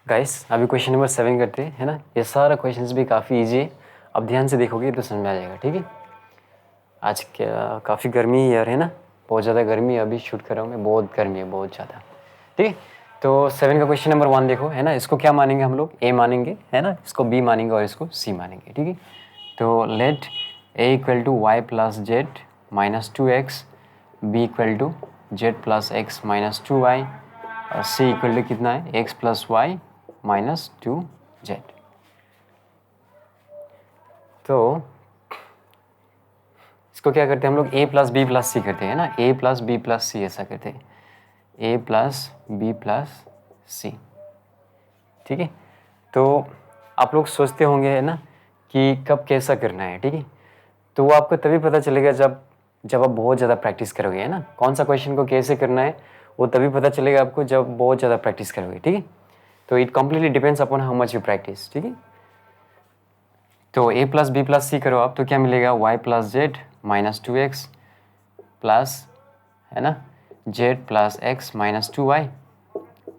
Guys अभी question number 7 करते हैं, है ना। ये सारा क्वेश्चंस भी काफ़ी इजी है, अब ध्यान से देखोगे तो समझ में आ जाएगा, ठीक है। आज क्या काफ़ी गर्मी है यार, है ना, बहुत ज़्यादा गर्मी है। अभी शूट कर रहा हूँ मैं, बहुत गर्मी है, बहुत ज़्यादा, ठीक है। तो 7 का क्वेश्चन नंबर 1 देखो, है ना। इसको क्या मानेंगे हम लोग, ए मानेंगे, है ना, इसको बी मानेंगे और इसको सी मानेंगे, ठीक है। तो let a equal to y plus z minus 2x, b equal to z plus x minus 2y और सी इक्वल टू कितना है, x plus y minus 2z। तो इसको क्या करते हैं हम लोग, a प्लस बी प्लस सी करते हैं ना, a प्लस बी प्लस सी ऐसा करते हैं, a plus B plus c, ठीक है। तो आप लोग सोचते होंगे, है ना, कि कब कैसा करना है, ठीक है। तो वो आपको तभी पता चलेगा जब आप बहुत ज़्यादा प्रैक्टिस करोगे, है ना। कौन सा क्वेश्चन को कैसे करना है वो तभी पता चलेगा आपको जब बहुत ज़्यादा प्रैक्टिस करोगे, ठीक है। तो it completely depends upon how much you practice, ठीक है। तो a plus B plus c करो आप, तो क्या मिलेगा, y plus z minus 2x plus, है ना, z plus x minus 2y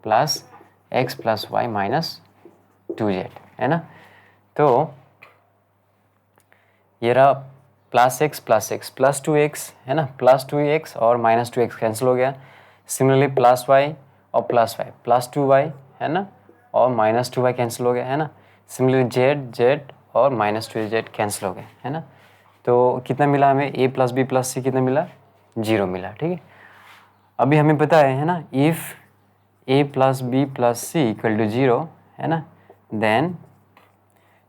plus x plus y minus 2z, है ना। तो ये रहा प्लस एक्स प्लस 2x, है ना, प्लस 2x और माइनस 2x कैंसिल हो गया। सिमिलरली प्लस वाई और प्लस वाई प्लस 2y, है ना, और माइनस 2y कैंसिल हो गया, है ना। सिमिलरली जेड और माइनस 2z कैंसिल हो गया, है ना। तो कितना मिला हमें, a प्लस बी प्लस सी कितना मिला, 0 मिला, ठीक है। अभी हमें पता है ना, if a plus B plus c equal to 0, है ना, then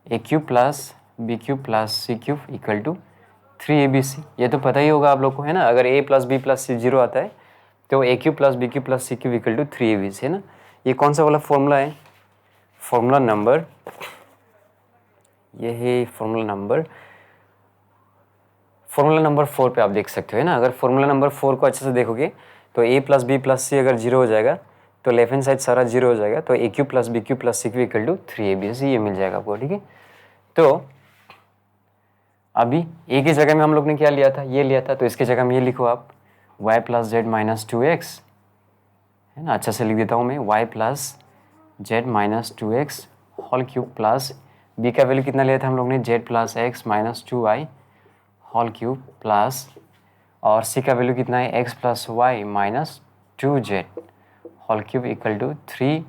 a cube plus B cube plus C cube equal to 3abc। ये तो पता ही होगा आप लोग को, है ना। अगर a plus B plus C 0 आता है तो ए cube plus B cube plus C cube equal to 3abc, है ना। ये कौन सा वाला फॉर्मूला है, फॉर्मूला नंबर, ये है फॉर्मूला नंबर 4 पे आप देख सकते हो, है ना। अगर फॉर्मूला नंबर 4 को अच्छे से देखोगे तो a प्लस बी प्लस सी अगर 0 हो जाएगा तो लेफ्ट हैंड साइड सारा 0 हो जाएगा, तो ए cube plus B cube plus C cube equal to 3abc ये मिल जाएगा आपको, ठीक है। तो अभी a की जगह में हम लोग ने क्या लिया था, ये लिया था, तो इसके जगह में ये लिखो आप y plus z minus 2x, है ना। अच्छा से लिख देता हूँ मैं, y plus z minus 2x whole cube plus b का वैल्यू कितना लिया था हम लोग ने, z plus x minus 2y whole cube plus, और c का वैल्यू कितना है, x plus y minus 2z whole cube equal to 3।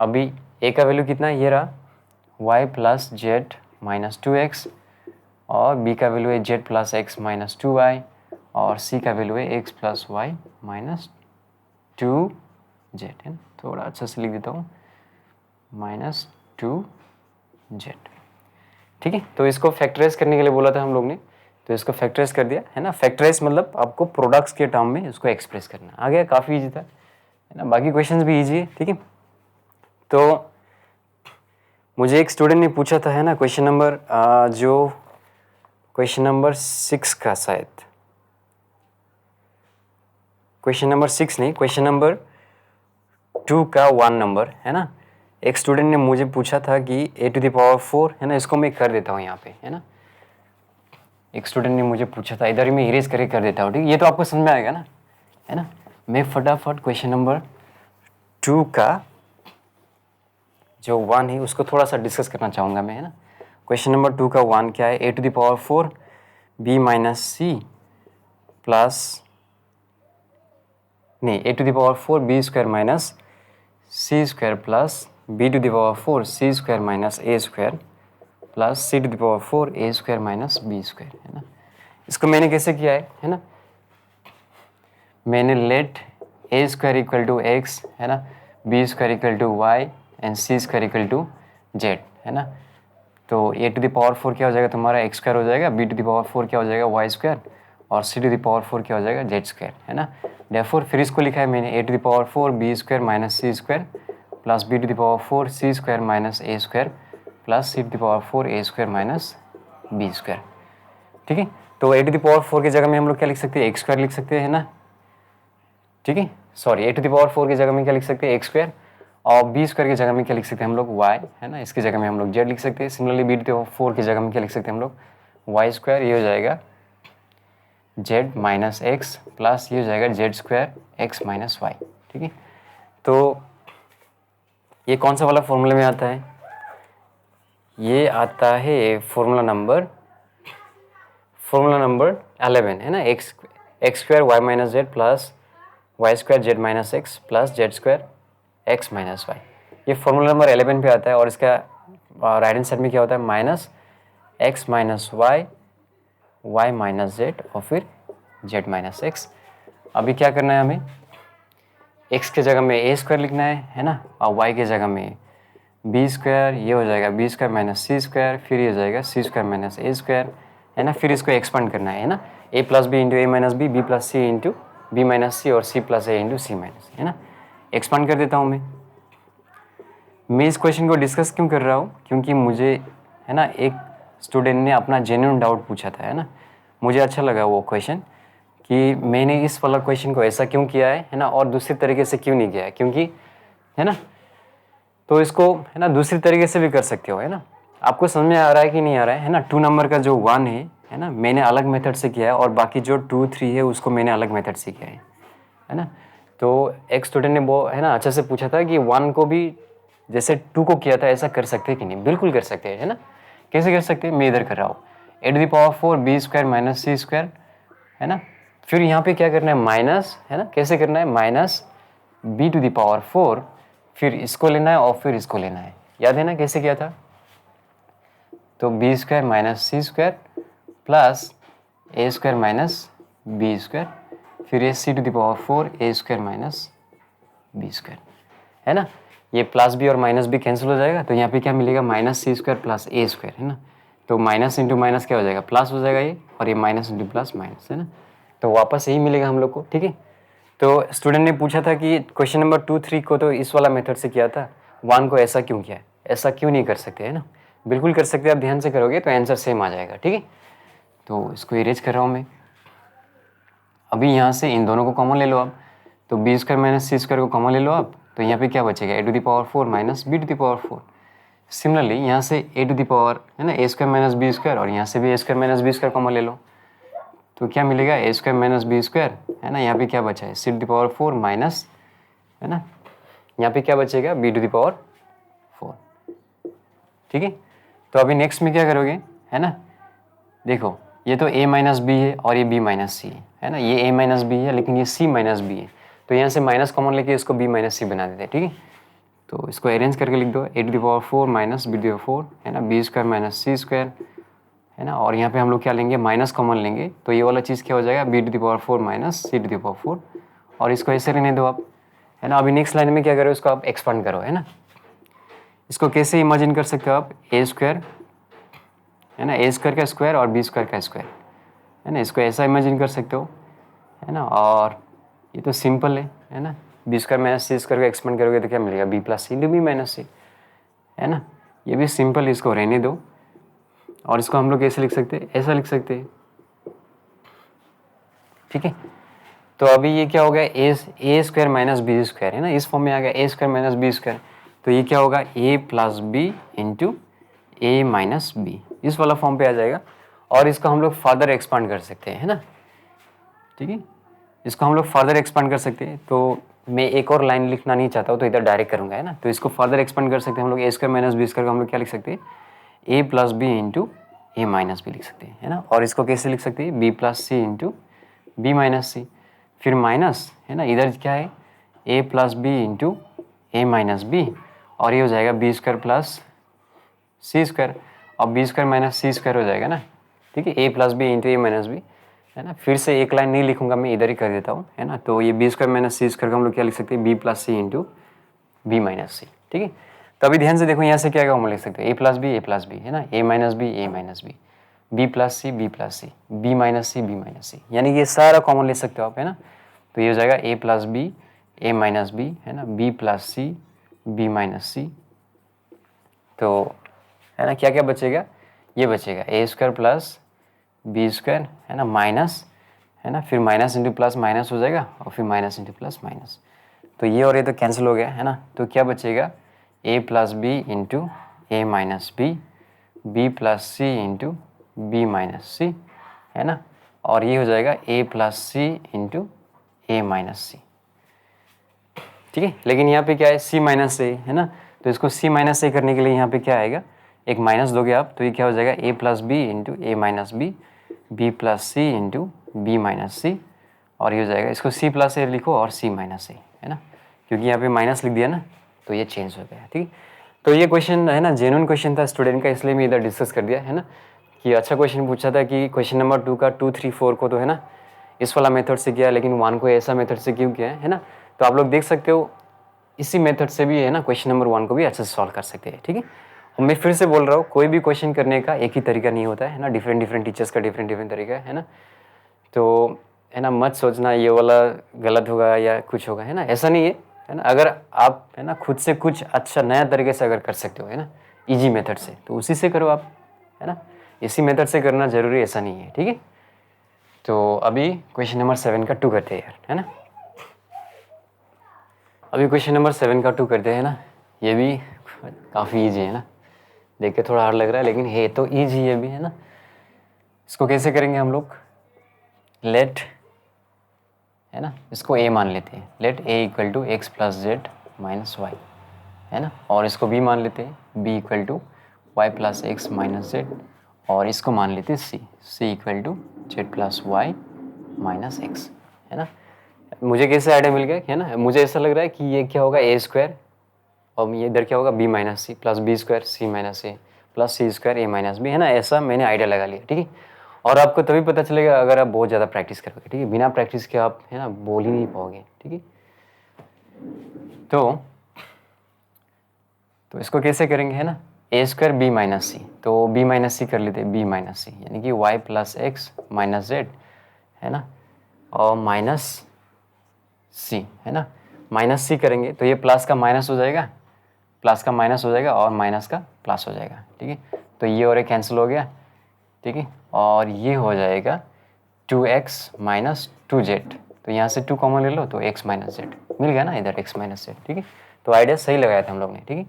अभी a का वैल्यू कितना है, ये रहा y plus z minus 2x और b का वैल्यू है z plus x minus 2y और c का वैल्यू है x plus y minus 2z, है ना। थोड़ा अच्छा से लिख देता हूँ, माइनस 2z, ठीक है। तो इसको फैक्टराइज करने के लिए बोला था हम लोग ने, तो इसको फैक्टराइज कर दिया, है ना। फैक्टराइज मतलब आपको प्रोडक्ट्स के टर्म में इसको एक्सप्रेस करना आ गया, काफ़ी इजी था, है ना। बाकी क्वेश्चंस भी इजी है, ठीक है। तो मुझे एक स्टूडेंट ने पूछा था, है ना, क्वेश्चन नंबर 6 का, शायद क्वेश्चन नंबर 6 नहीं, क्वेश्चन नंबर 2 का 1 नंबर, है ना। एक स्टूडेंट ने मुझे पूछा था कि a⁴, है ना, इसको मैं कर देता हूँ यहाँ पे, है ना। एक स्टूडेंट ने मुझे पूछा था, इधर ही मैं इरेज करके कर देता हूँ, ठीक है। ये तो आपको समझ में आएगा ना, है ना। मैं फटाफट क्वेश्चन नंबर 2 का जो 1 है उसको थोड़ा सा डिस्कस करना चाहूँगा मैं, है ना। क्वेश्चन नंबर 2 का 1 क्या है, a⁴ b minus c plus, नहीं, a⁴ b square minus C square plus b⁴ c square minus a square plus c⁴ a square minus b square, है ना। इसको मैंने कैसे किया है ना, मैंने let a square equal to x, है ना, b square equal to y and c square equal to z, है ना। तो a⁴ क्या हो जाएगा तुम्हारा, एक्स स्क्वायर हो जाएगा, b⁴ क्या हो जाएगा, वाई स्क्वायर, और c⁴ क्या हो जाएगा, जेड स्क्वायर, है ना। देयरफॉर फिर इसको लिखा है मैंने a⁴ b square minus C square plus b⁴ c square minus a square plus c⁴ a square minus b square, ठीक है। तो a⁴ की जगह में हम लोग क्या लिख सकते हैं, एक्स स्क्वायर लिख सकते हैं ना, ठीक है। सॉरी, a⁴ की जगह में क्या लिख सकते हैं, एक्स स्क्वायर, और बी स्क्वायर की जगह में क्या लिख सकते हैं हम लोग, वाई, है ना। इसकी जगह में हम लोग जेड लिख सकते हैं। सिमिलरली b⁴ की जगह में क्या लिख सकते हैं हम लोग, वाई स्क्वायर, ये हो जाएगा जेड माइनस एक्स प्लस ये हो जाएगा z square x minus y, ठीक है। तो ये कौन सा वाला फॉर्मूला में आता है? ये आता है फॉर्मूला नंबर 11 है ना, x square y minus z plus y square z minus x plus z square x minus y. ये फॉर्मूला नंबर 11 पे आता है और इसका राइट हैंड साइड में क्या होता है? Minus x minus y, y minus z और फिर जेड माइनस एक्स। अभी क्या करना है हमें? एक्स के जगह में ए स्क्वायर लिखना है ना, और वाई के जगह में बी स्क्वायर, ये हो जाएगा बी स्क्वायर माइनस सी स्क्वायर, फिर ये हो जाएगा सी स्क्वायर माइनस ए स्क्वायर, है ना। फिर इसको एक्सपांड करना है ना, a plus b into a minus b plus c into b minus c और सी plus a into c minus, है ना। एक्सपांड कर देता हूँ मैं इस क्वेश्चन को डिस्कस क्यों कर रहा हूँ? क्योंकि मुझे, है ना, एक स्टूडेंट ने अपना जेन्युइन डाउट पूछा था, है ना। मुझे अच्छा लगा वो क्वेश्चन कि मैंने इस वाला क्वेश्चन को ऐसा क्यों किया है ना, और दूसरी तरीके से क्यों नहीं किया है, क्योंकि, है ना, तो इसको, है ना, दूसरी तरीके से भी कर सकते हो, है ना। आपको समझ में आ रहा है कि नहीं आ रहा है ना। 2 नंबर का जो 1 है ना, मैंने अलग मेथड से किया है और बाकी जो 2 3 है उसको मैंने अलग मेथड से किया है ना। तो एक स्टूडेंट ने वो, है ना, अच्छे से पूछा था कि 1 को भी जैसे 2 को किया था ऐसा कर सकते हैं कि नहीं? बिल्कुल कर सकते हैं, है ना। कैसे कर सकते हैं? मैं इधर कर रहा हूँ, A to the power 4 B square minus C square, है ना। फिर यहाँ पे क्या करना है? माइनस, है ना, कैसे करना है? Minus b to the power 4, फिर इसको लेना है और फिर इसको लेना है। याद है ना कैसे किया था? तो b square minus C square plus a square minus b square, फिर a c to the power 4 a square minus b square, है ना। ये प्लस बी और माइनस बी कैंसिल हो जाएगा, तो यहाँ पे क्या मिलेगा? Minus C square plus a square, है ना। तो माइनस इंटू माइनस क्या हो जाएगा? प्लस हो जाएगा ये, और ये माइनस इंटू प्लस माइनस, है ना। तो वापस यही मिलेगा हम लोग को, ठीक है। तो स्टूडेंट ने पूछा था कि क्वेश्चन नंबर 2 3 को तो इस वाला मेथड से किया था, 1 को ऐसा क्यों किया है? ऐसा क्यों नहीं कर सकते, है ना। बिल्कुल कर सकते हैं, आप ध्यान से करोगे तो आंसर सेम आ जाएगा, ठीक है। तो इसको इरेज कर रहा हूँ मैं। अभी यहाँ से इन दोनों को कॉमन ले लो आप, तो बी स्क्वायर माइनस सी स्क्वायर को कॉमन ले लो आप, तो यहाँ पे क्या बचेगा? A to the power 4 minus b to the power 4। Similarly यहाँ से ए टू द पावर, है ना, a square minus b square, और यहाँ से भी a square minus b square common ले लो, तो क्या मिलेगा? A square minus b square, है ना। यहाँ पे क्या बचा है? सी टू द पावर 4 माइनस, है ना, यहाँ पे क्या बचेगा? बी टू द पावर 4, ठीक है। तो अभी नेक्स्ट में क्या करोगे, है ना, देखो ये तो a माइनस बी है और ये b माइनस सी है ना। ये a माइनस बी है लेकिन ये c माइनस बी है, तो यहाँ से माइनस कॉमन लेके इसको b माइनस सी बना देते हैं, ठीक है। तो इसको अरेंज करके लिख दो, a to the power 4 minus b to the power 4, है ना, बी स्क्वायर माइनस सी स्क्वायर, है ना। और यहाँ पे हम लोग क्या लेंगे? माइनस कॉमन लेंगे, तो ये वाला चीज़ क्या हो जाएगा? B to the power 4 minus c to the power 4, और इसको ऐसे रहने दो आप, है ना। अभी नेक्स्ट लाइन में क्या करो? इसको आप एक्सपांड करो, है ना। इसको कैसे इमेजिन कर सकते हो आप? ए स्क्वायर, है ना, ए स्क्वायर का स्क्वायर और बी स्क्वायर का स्क्वायर, है ना। इसको ऐसा इमेजिन कर सकते हो, है ना। और ये तो सिंपल है ना। बी स्क्वायर माइनस सी स्क्वायर को एक्सपेंड करोगे तो क्या मिलेगा? B plus c into b minus c, है ना। ये भी सिंपल, इसको रहने दो। और इसको हम लोग कैसे लिख सकते हैं? ऐसा लिख सकते हैं, ठीक है। तो अभी ये क्या हो गया? A square minus b square, है ना, इस फॉर्म में आ गया a square minus b square. तो ये क्या होगा? ए plus b into a minus B, इस वाला फॉर्म पे आ जाएगा। और इसको हम लोग फर्दर एक्सपांड कर सकते हैं, है ना, ठीक है। इसको हम लोग फर्दर एक्सपांड कर सकते हैं। तो मैं एक और लाइन लिखना नहीं चाहता हूँ तो इधर डायरेक्ट करूँगा, है ना। तो इसको फर्दर एक्सपांड कर सकते हैं हम लोग। A square minus b square को हम लोग क्या लिख सकते हैं? A plus b into a minus B लिख सकते हैं, है ना। और इसको कैसे लिख सकते हैं? B plus c into b minus सी, फिर माइनस, है ना, इधर क्या है? A plus b into a minus b, और ये हो जाएगा b square plus c square, और बी स्क्वायर माइनस सी स्क्वायर हो जाएगा ना, ठीक है। A plus b into a minus b, है ना। फिर से एक लाइन नहीं लिखूंगा मैं, इधर ही कर देता हूँ, है ना। तो ये बी स्क्वायर माइनस सी स्क्वायर को हम लोग क्या लिख सकते हैं? B plus c into b minus c, ठीक है। तो अभी ध्यान से देखो, यहाँ से क्या हम लिख सकते हैं? ए प्लस बी, है ना, ए minus b, b plus c, b minus c, यानी ये सारा कॉमन ले सकते हो आप, है ना। तो ये हो जाएगा ए plus b, a minus b, है ना, b plus c, b minus c. तो, है ना, क्या क्या बचेगा? ये बचेगा a square plus b square, है ना, माइनस, है ना, फिर माइनस इंटू प्लस माइनस हो जाएगा, और फिर माइनस इंटू प्लस माइनस। तो ये और ये तो कैंसिल हो गया, है ना। तो क्या बचेगा? ए plus b into a minus b, b plus c into b minus c, है ना। और ये हो जाएगा ए plus c into a minus c, ठीक है। लेकिन यहाँ पे क्या है? सी माइनस ए, है ना। तो इसको सी माइनस ए करने के लिए यहाँ पे क्या आएगा, एक माइनस दोगे आप तो ये क्या हो जाएगा ए plus b into a minus b, b plus c into b minus c, और ये हो जाएगा, इसको सी प्लस ए लिखो और सी माइनस ए, है ना, क्योंकि यहाँ पे माइनस लिख दिया ना तो ये चेंज हो गया। ठीक, तो ये क्वेश्चन है ना जेन्युइन क्वेश्चन था स्टूडेंट का, इसलिए मैं इधर डिस्कस कर दिया है ना, कि अच्छा क्वेश्चन पूछा था कि क्वेश्चन नंबर 2 का 2, 3, 4 को तो है ना इस वाला मेथड से किया, लेकिन 1 को ऐसा मेथड से क्यों किया है ना। तो आप लोग देख सकते हो इसी मेथड से भी है ना क्वेश्चन नंबर 1 को भी अच्छे से सॉल्व कर सकते हैं। ठीक है, और मैं फिर से बोल रहा हूँ कोई भी क्वेश्चन करने का एक ही तरीका नहीं होता है ना, डिफरेंट टीचर्स का डिफरेंट तरीका है ना। तो है ना मत सोचना ये वाला गलत होगा या कुछ होगा, है ना, ऐसा नहीं है ना। अगर आप है ना खुद से कुछ अच्छा नया तरीके से अगर कर सकते हो है ना इजी मेथड से, तो उसी से करो आप, है ना, इसी मेथड से करना जरूरी ऐसा नहीं है। ठीक है, तो अभी क्वेश्चन नंबर 7 का 2 करते हैं यार, है ना। अभी क्वेश्चन नंबर 7 का 2 करते हैं ना, ये भी काफ़ी ईजी है ना, देख के थोड़ा हार्ड लग रहा है लेकिन है तो ईजी ये भी, है ना। इसको कैसे करेंगे हम लोग, लेट है ना, इसको a मान लेते हैं, let a equal to x plus z minus y, है ना, और इसको b मान लेते हैं, b equal to y plus x minus z, और इसको मान लेते हैं c equal to z plus y minus x, है ना। मुझे कैसे आइडिया मिल गया, है ना, मुझे ऐसा लग रहा है कि ये क्या होगा a स्क्वायर, और ये इधर क्या होगा b minus c plus b square c minus a plus c square a minus b, है ना, ऐसा मैंने आइडिया लगा लिया। ठीक है, और आपको तभी पता चलेगा अगर आप बहुत ज़्यादा प्रैक्टिस करोगे। ठीक है, बिना प्रैक्टिस के आप है ना बोल ही नहीं पाओगे। ठीक है, तो इसको कैसे करेंगे, है ना, a square b minus c, तो बी माइनस सी कर लेते हैं, बी माइनस सी यानी कि y plus x minus z, है ना, और माइनस सी, है ना, माइनस सी करेंगे तो ये प्लस का माइनस हो जाएगा, प्लस का माइनस हो जाएगा और माइनस का प्लस हो जाएगा। ठीक है, तो ये और ये कैंसिल हो गया। ठीक है, और ये हो जाएगा 2x माइनस 2z, तो यहाँ से 2 कॉमन ले लो तो x माइनस जेड मिल गया ना, इधर x माइनस जेड। ठीक है, तो आइडिया सही लगाया था हम लोग ने। ठीक है,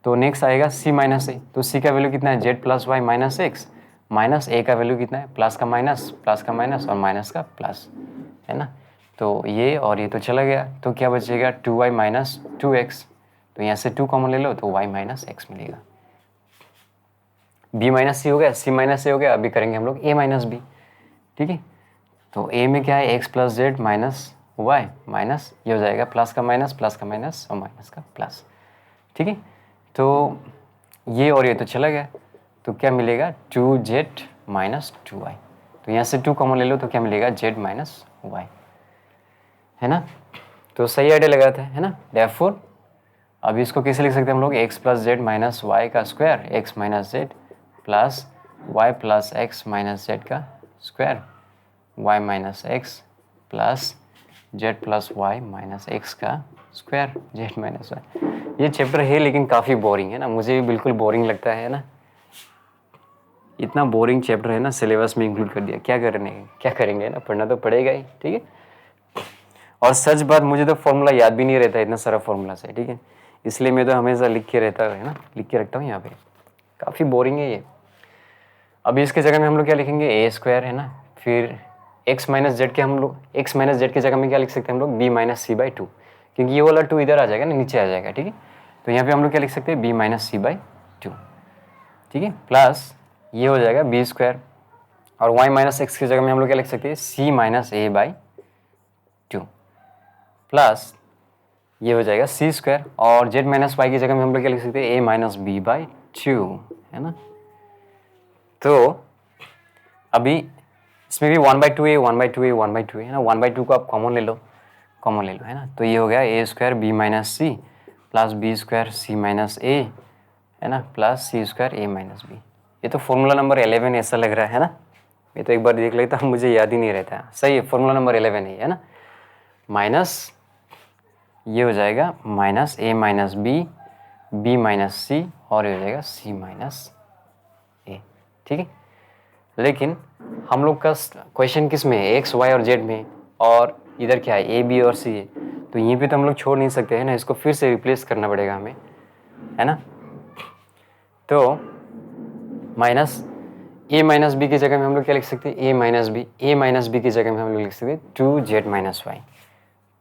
तो नेक्स्ट आएगा c माइनस ए, तो c का वैल्यू कितना है, z plus y minus x, minus a का वैल्यू कितना है, प्लस का माइनस और माइनस का प्लस, है ना। तो ये और ये तो चला गया, तो क्या बचेगा 2y माइनस 2x, तो यहाँ से 2 कॉमन ले लो तो y माइनस एक्स मिलेगा। b माइनस सी हो गया, c माइनस ए हो गया, अभी करेंगे हम लोग a माइनस बी। ठीक है, तो a में क्या है x plus z minus y minus ये हो जाएगा प्लस का माइनस और माइनस का प्लस। ठीक है, तो ये और ये तो चला गया, तो क्या मिलेगा 2z माइनस 2y, तो यहाँ से 2 कॉमन ले लो तो क्या मिलेगा z माइनस वाई, है ना। तो सही आइडिया लगा था, है ना। देयरफॉर अभी इसको कैसे लिख सकते हैं हम लोग, x plus z minus y का square, x minus z plus y plus x minus z का square, y minus x plus z plus y minus x का स्क्वायर, जेड माइनस वाई। ये चैप्टर है लेकिन काफ़ी बोरिंग है ना, मुझे भी बिल्कुल बोरिंग लगता है ना, इतना बोरिंग चैप्टर है ना, सिलेबस में इंक्लूड कर दिया, क्या करेंगे ना, पढ़ना तो पड़ेगा ही। ठीक है, और सच बात मुझे तो फॉर्मूला याद भी नहीं रहता, इतना सारा फॉर्मूला से। ठीक है, इसलिए मैं तो हमेशा लिख के रहता है ना, लिख के रखता हूँ यहाँ पे, काफ़ी बोरिंग है ये। अभी इसके जगह में हम लोग क्या लिखेंगे, ए स्क्वायर, है ना, फिर एक्स माइनस जेड के हम लोग एक्स माइनस जेड की जगह में क्या लिख सकते हैं हम लोग, बी माइनस सी बाई 2, क्योंकि ये वाला 2 इधर आ जाएगा ना, नीचे आ जाएगा। ठीक है, तो यहाँ पे हम लोग क्या लिख सकते हैं, बी माइनस सी बाई 2। ठीक है, प्लस ये हो जाएगा बी स्क्वायर, और वाई माइनस एक्स की जगह में हम लोग क्या लिख सकते हैं, सी माइनस ए बाई 2, प्लस ये हो जाएगा सी स्क्वायर, और जेड माइनस वाई की जगह में हम लोग क्या लिख सकते हैं, ए माइनस बी बाई 2, है ना। तो अभी इसमें भी 1/2 है, 1/2 है, 1/2 है ना, 1/2 को आप कॉमन ले लो, है ना, तो ये हो गया a square b minus c plus b square c minus a, है ना, plus c square a minus b. ये तो फॉर्मूला नंबर 11 ऐसा लग रहा है ना, मैं तो एक बार देख लेता हूँ, मुझे याद ही नहीं रहता। सही है, फॉर्मूला नंबर 11 है ना, माइनस ये हो जाएगा minus a minus b, b minus c, और ये हो जाएगा सी माइनस ए। ठीक है, लेकिन हम लोग का क्वेश्चन किस में है, एक्स वाई और जेड में, और इधर क्या है, ए बी और सी है, तो यहीं पे तो हम लोग छोड़ नहीं सकते, है ना, इसको फिर से रिप्लेस करना पड़ेगा हमें, है ना। तो माइनस ए माइनस बी की जगह में हम लोग क्या लिख सकते हैं, ए माइनस बी की जगह में हम लोग लिख सकते हैं 2z minus y,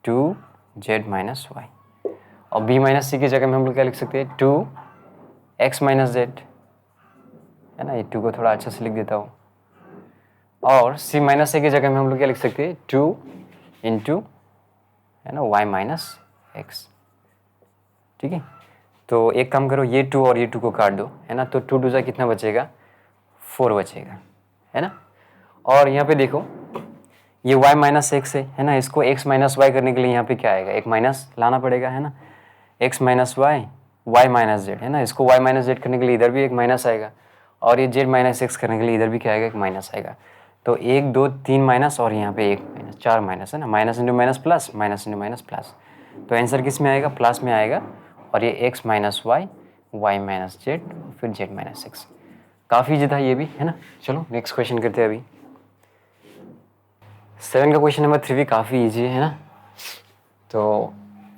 2z minus y, और b माइनस सी की जगह में हम लोग क्या लिख सकते हैं 2x माइनस जेड, है ना, ये 2 को थोड़ा अच्छा से लिख देता हूँ। और c माइनस ए की जगह में हम लोग क्या लिख सकते हैं 2 इंटू, है ना, y माइनस एक्स। ठीक है, तो एक काम करो, ये 2 और ये 2 को काट दो, है ना, तो 2 2 जा कितना बचेगा 4 बचेगा, है ना। और यहाँ पे देखो ये y माइनस एक्स है ना, इसको x माइनस वाई करने के लिए यहाँ पे क्या आएगा, एक माइनस लाना पड़ेगा, है ना, x minus y, y minus z, है ना, इसको y माइनस जेड करने के लिए इधर भी एक माइनस आएगा, और ये z माइनस एक्स करने के लिए इधर भी क्या आएगा, एक माइनस आएगा। तो 1 2 3 माइनस और यहाँ पे एक माइनस, 4 माइनस, है ना, minus into minus plus, minus into minus plus, तो आंसर किस में आएगा, प्लस में आएगा। और ये x minus y, y minus z, फिर z माइनस एक्स। काफ़ी ईजी था ये भी, है ना। चलो नेक्स्ट क्वेश्चन करते हैं अभी। 7 का क्वेश्चन नंबर 3 भी काफ़ी ईजी है ना। तो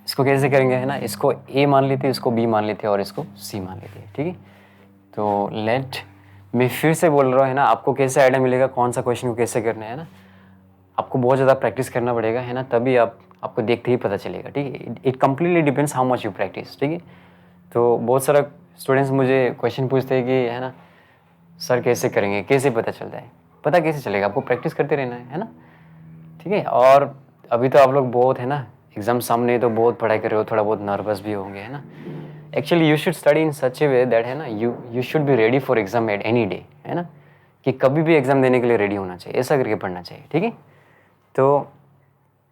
इसको कैसे करेंगे, है ना, इसको a मान लेते हैं, इसको b मान लेते हैं और इसको c मान लेते हैं। ठीक है, तो लेट, मैं फिर से बोल रहा हूँ, है ना, आपको कैसे आइडिया मिलेगा कौन सा क्वेश्चन को कैसे करना है ना, आपको बहुत ज़्यादा प्रैक्टिस करना पड़ेगा, है ना, तभी आपको देखते ही पता चलेगा। ठीक है, it completely depends how much you practice. ठीक है, तो बहुत सारा स्टूडेंट्स मुझे क्वेश्चन पूछते हैं कि, है ना, सर कैसे करेंगे, कैसे पता चलता है, पता कैसे चलेगा, आपको प्रैक्टिस करते रहना है ना। ठीक है, और अभी तो आप लोग बहुत, है ना, एग्जाम सामने है तो बहुत पढ़ाई कर रहे हो, थोड़ा बहुत नर्वस भी होंगे, है ना। Actually you should study in such A way that, है ना, you should be ready for exam at any day, है ना, कि कभी भी एग्जाम देने के लिए रेडी होना चाहिए, ऐसा करके पढ़ना चाहिए। ठीक है, तो